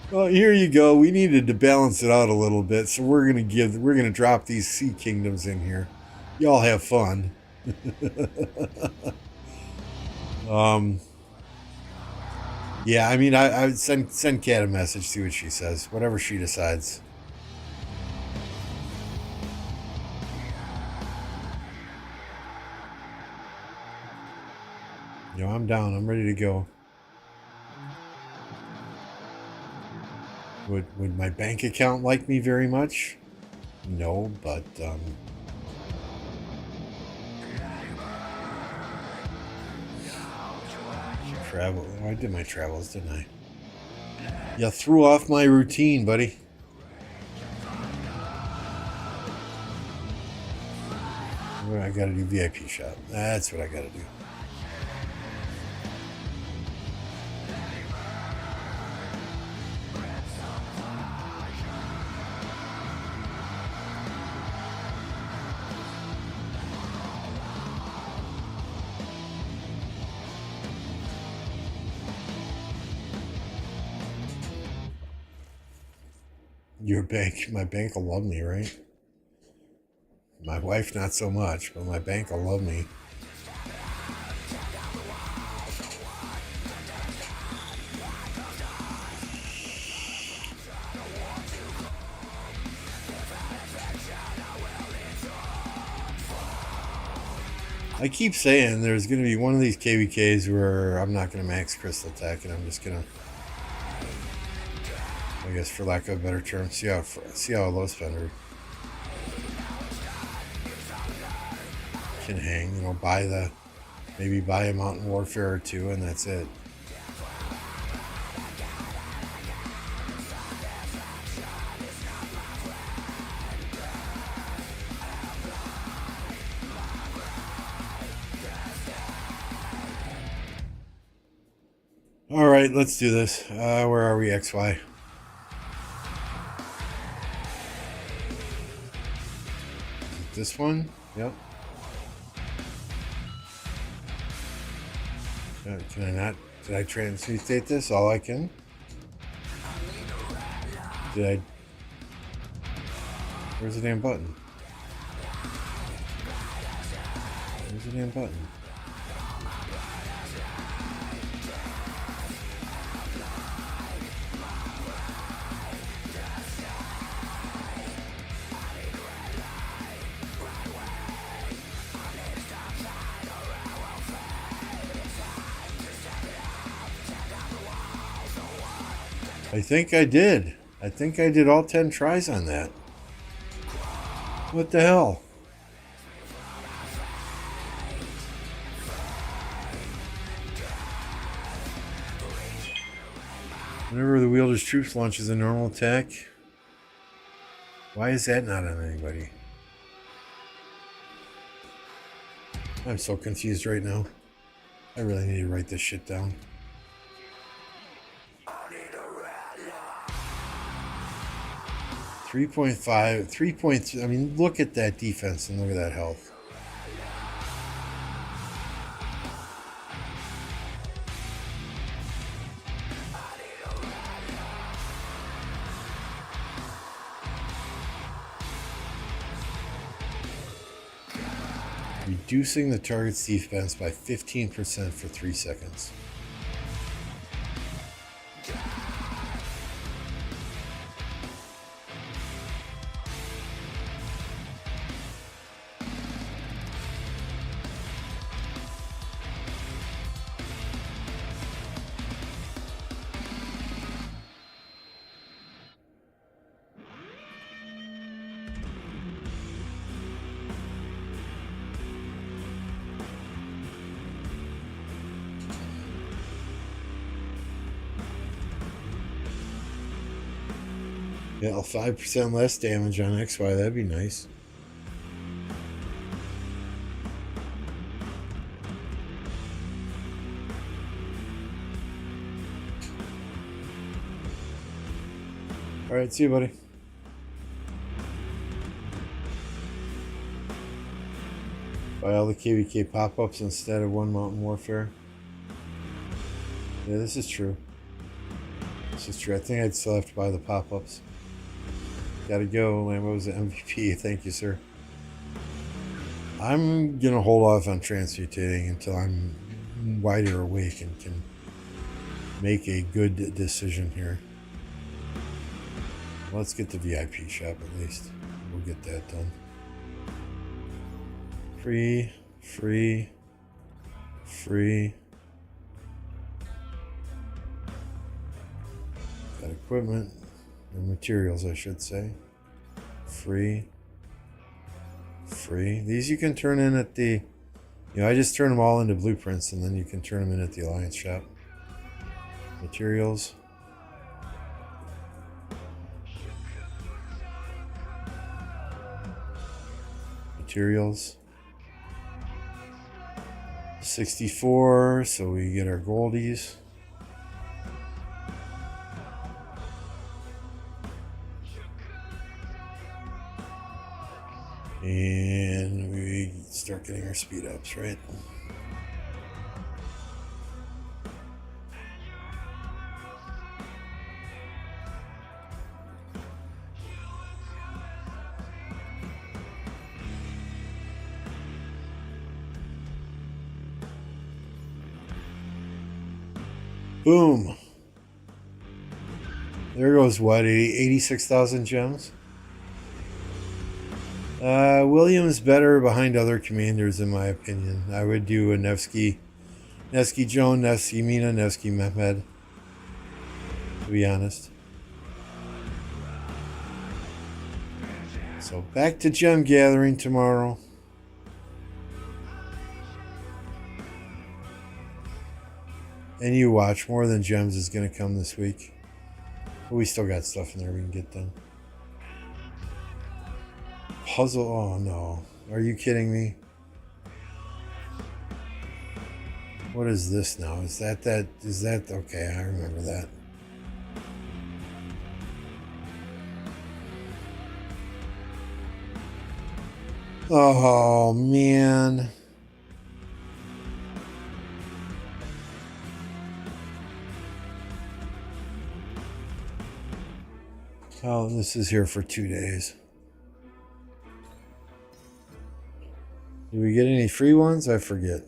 S1: Well, here you go. We needed to balance it out a little bit, so we're gonna drop these sea kingdoms in here. Y'all have fun. Yeah, I mean, I would send Kat a message, see what she says, whatever she decides. I'm down. I'm ready to go. Would my bank account like me very much? No, but travel. Oh, I did my travels, didn't I? You threw off my routine, buddy. I gotta do VIP shop. That's what I gotta do. Your bank, my bank will love me, right? My wife, not so much, but my bank will love me. I keep saying there's going to be one of these KvKs where I'm not going to max Crystal Tech, and I'm just going to, I guess for lack of a better term, see how a low spender can hang. You know, maybe buy a Mountain Warfare or two, and that's it. All right, let's do this. Where are we, XY? This one? Yep. Can I not? Did I transmutate this? All I can? Did I? Where's the damn button? Where's the damn button? I think I did. I think I did all 10 tries on that. What the hell? Whenever the Wielder's Troops launches a normal attack, why is that not on anybody? I'm so confused right now. I really need to write this shit down. 3.5, 3.3. I mean, look at that defense and look at that health. Reducing the target's defense by 15% for 3 seconds. Yeah, 5% less damage on XY, that'd be nice. Alright, see you, buddy. Buy all the KvK pop-ups instead of one Mountain Warfare. Yeah, this is true. This is true. I think I'd still have to buy the pop-ups. Gotta go. Lambeau's the MVP. Thank you, sir. I'm gonna hold off on transmutating until I'm wider awake and can make a good decision here. Let's get the VIP shop at least. We'll get that done. Free, free, free. Got equipment. Or materials, I should say. Free. Free. These you can turn in at the... You know, I just turn them all into blueprints, and then you can turn them in at the Alliance shop. Materials. Materials. 64, so we get our goldies. And we start getting our speed ups, right? Boom. There goes what, 86,000 gems? William's better behind other commanders, in my opinion. I would do a Nevsky Joan, Nevsky Mina, Nevsky Mehmed, to be honest. So back to gem gathering tomorrow. And you watch, more than gems is going to come this week. But we still got stuff in there we can get done. Puzzle, oh no. Are you kidding me? What is this now? Is that, okay, I remember that. Oh, man. Oh, this is here for 2 days. Do we get any free ones? I forget.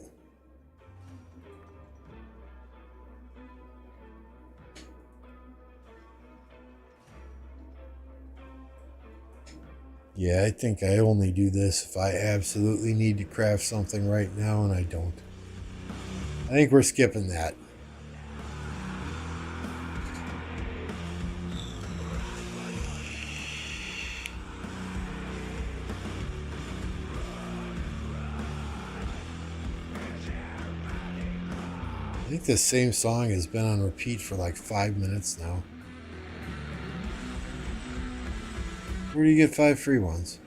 S1: Yeah, I think I only do this if I absolutely need to craft something right now, and I don't. I think we're skipping that. I think this same song has been on repeat for like 5 minutes now. Where do you get 5 free ones?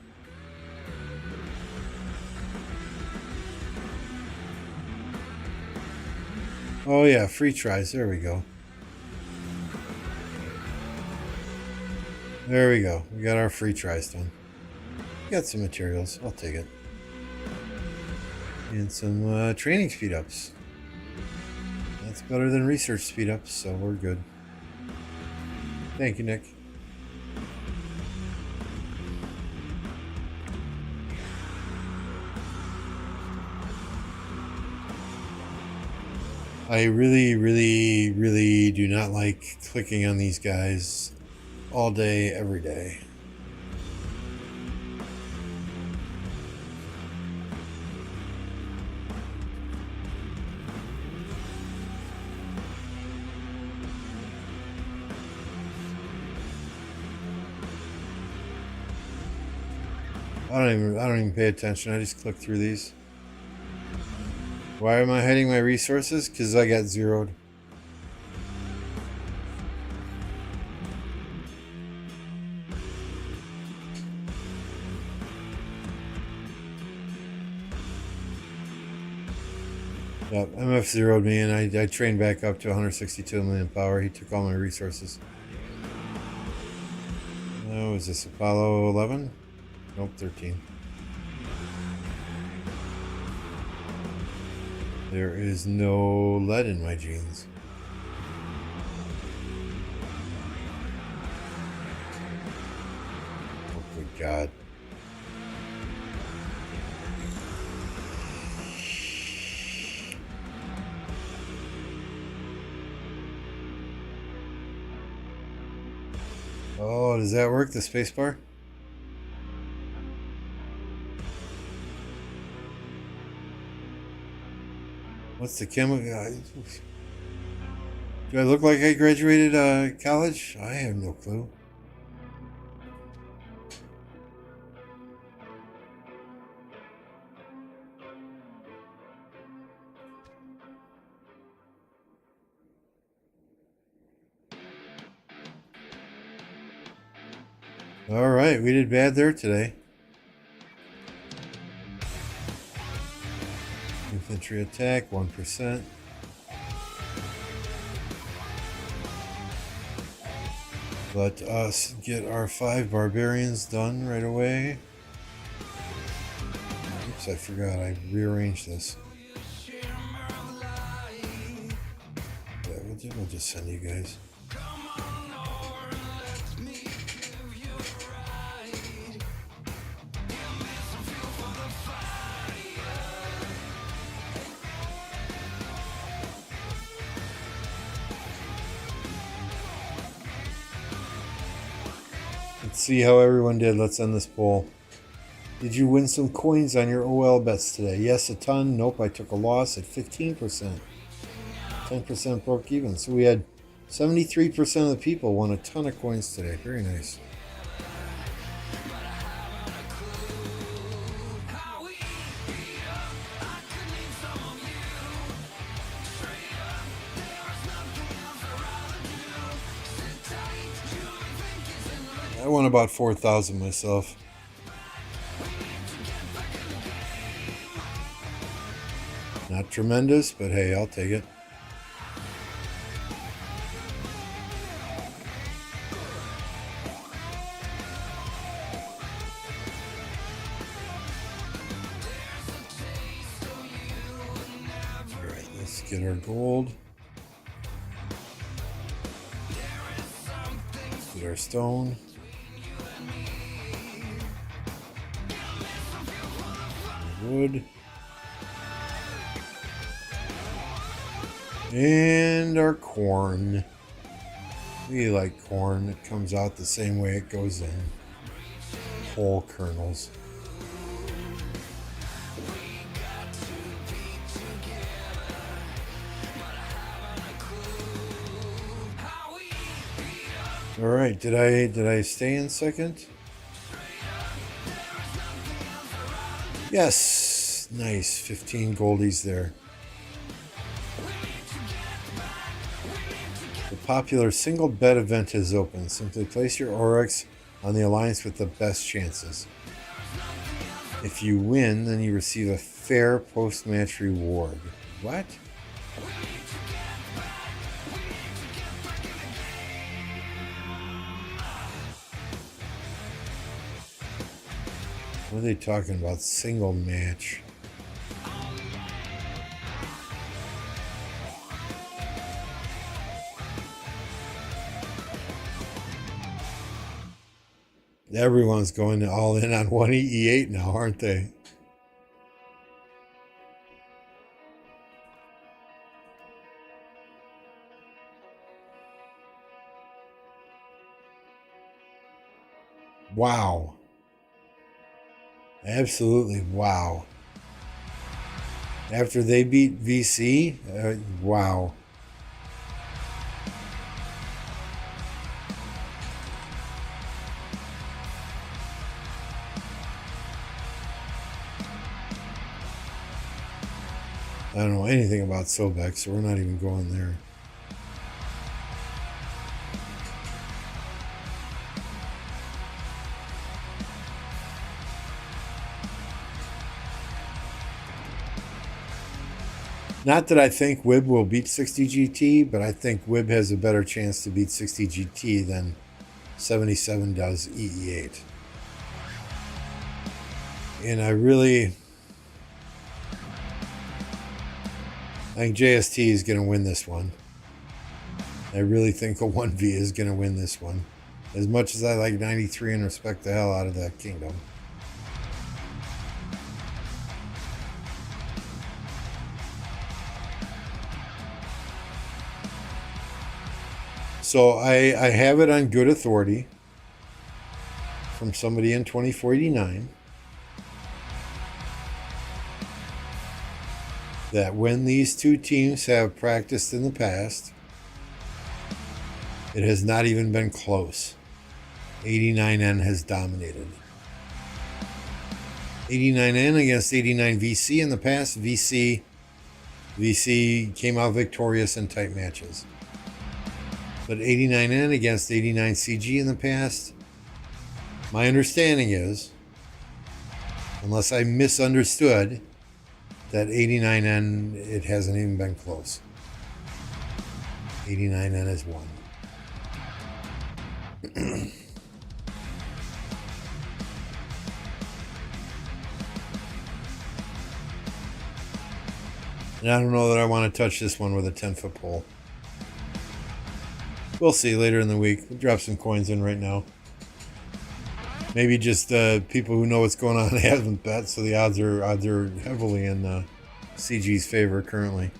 S1: Oh yeah, free tries. There we go. There we go. We got our free tries done. Got some materials. I'll take it. And some training speed ups. That's better than research speed ups, so we're good. Thank you, Nick. I really do not like clicking on these guys all day, every day. I don't even pay attention. I just click through these. Why am I hiding my resources? Because I got zeroed. Yep, MF zeroed me, and I trained back up to 162 million power. He took all my resources. Oh, is this Apollo 11? Nope, 13. There is no lead in my jeans. Oh, good God. Oh, does that work, the spacebar? What's the chemical? Do I look like I graduated college? I have no clue. All right, we did bad there today. Infantry attack, 1%. Let us get our 5 barbarians done right away. Oops, I forgot. I rearranged this. Yeah, we'll just send you guys. Let's see how everyone did. Let's end this poll. Did you win some coins on your OL bets today? Yes, a ton. Nope, I took a loss at 15%. 10% broke even. So we had 73% of the people won a ton of coins today. Very nice. I won about 4,000 myself. Not tremendous, but hey, I'll take it. All right, let's get our gold. Let's get our stone. Wood. And our corn. We like corn. It comes out the same way it goes in. Whole kernels. All right, did I stay in second? Yes, nice. 15 goldies there. The popular single bet event is open. Simply place your Oryx on the alliance with the best chances. If you win, then you receive a fair post-match reward. What? What are they talking about? Single match. Everyone's going all in on 1E8 now, aren't they? Wow. Absolutely wow. After they beat VC, wow. I don't know anything about Sobek, so we're not even going there. Not that I think WIB will beat 60 GT, but I think WIB has a better chance to beat 60 GT than 77 does EE8. And I think JST is going to win this one. I really think a 1V is going to win this one. As much as I like 93 and respect the hell out of that kingdom. So I have it on good authority from somebody in 2489 that when these two teams have practiced in the past, it has not even been close. 89N has dominated. 89N against 89 VC in the past. VC came out victorious in tight matches. But 89N against 89 CG in the past, My understanding is, unless I misunderstood, that 89N, it hasn't even been close. 89N is one. And I don't know that I want to touch this one with a 10-foot pole. We'll see later in the week. We'll drop some coins in right now. Maybe just people who know what's going on haven't bet, so the odds are heavily in CG's favor currently.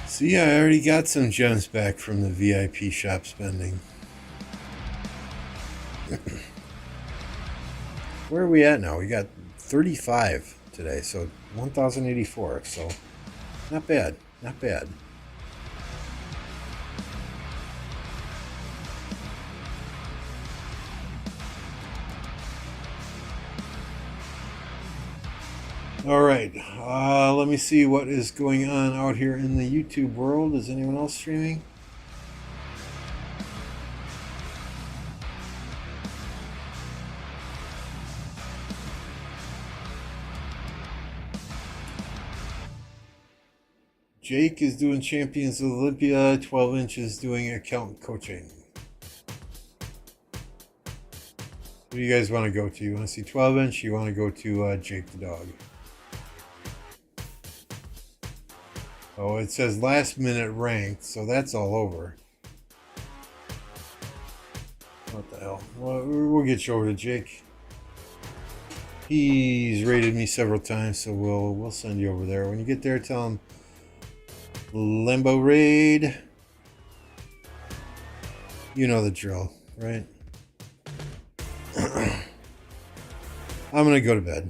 S1: See, I already got some gems back from the VIP shop spending. Where are we at now? We got 35 today, so 1,084. So not bad, not bad. All right, let me see what is going on out here in the YouTube world. Is anyone else streaming? Jake is doing Champions Olympia, 12 inches doing account coaching. Who do you guys want to go to? You want to see 12 inch? You want to go to Jake the dog? Oh, it says last minute ranked, so that's all over. What the hell? Well, we'll get you over to Jake. He's rated me several times, so we'll send you over there. When you get there, tell him Lambeau raid. You know the drill, right? I'm gonna go to bed.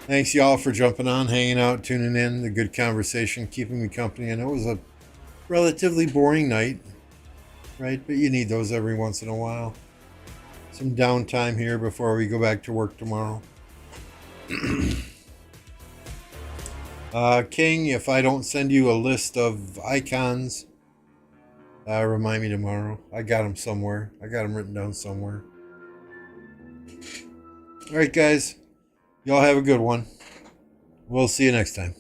S1: Thanks y'all for jumping on, hanging out, tuning in, the good conversation, keeping me company. I know it was a relatively boring night, right? But you need those every once in a while. Some downtime here before we go back to work tomorrow. King, if I don't send you a list of icons, remind me tomorrow. I got them somewhere. I got them written down somewhere. All right, guys. Y'all have a good one. We'll see you next time.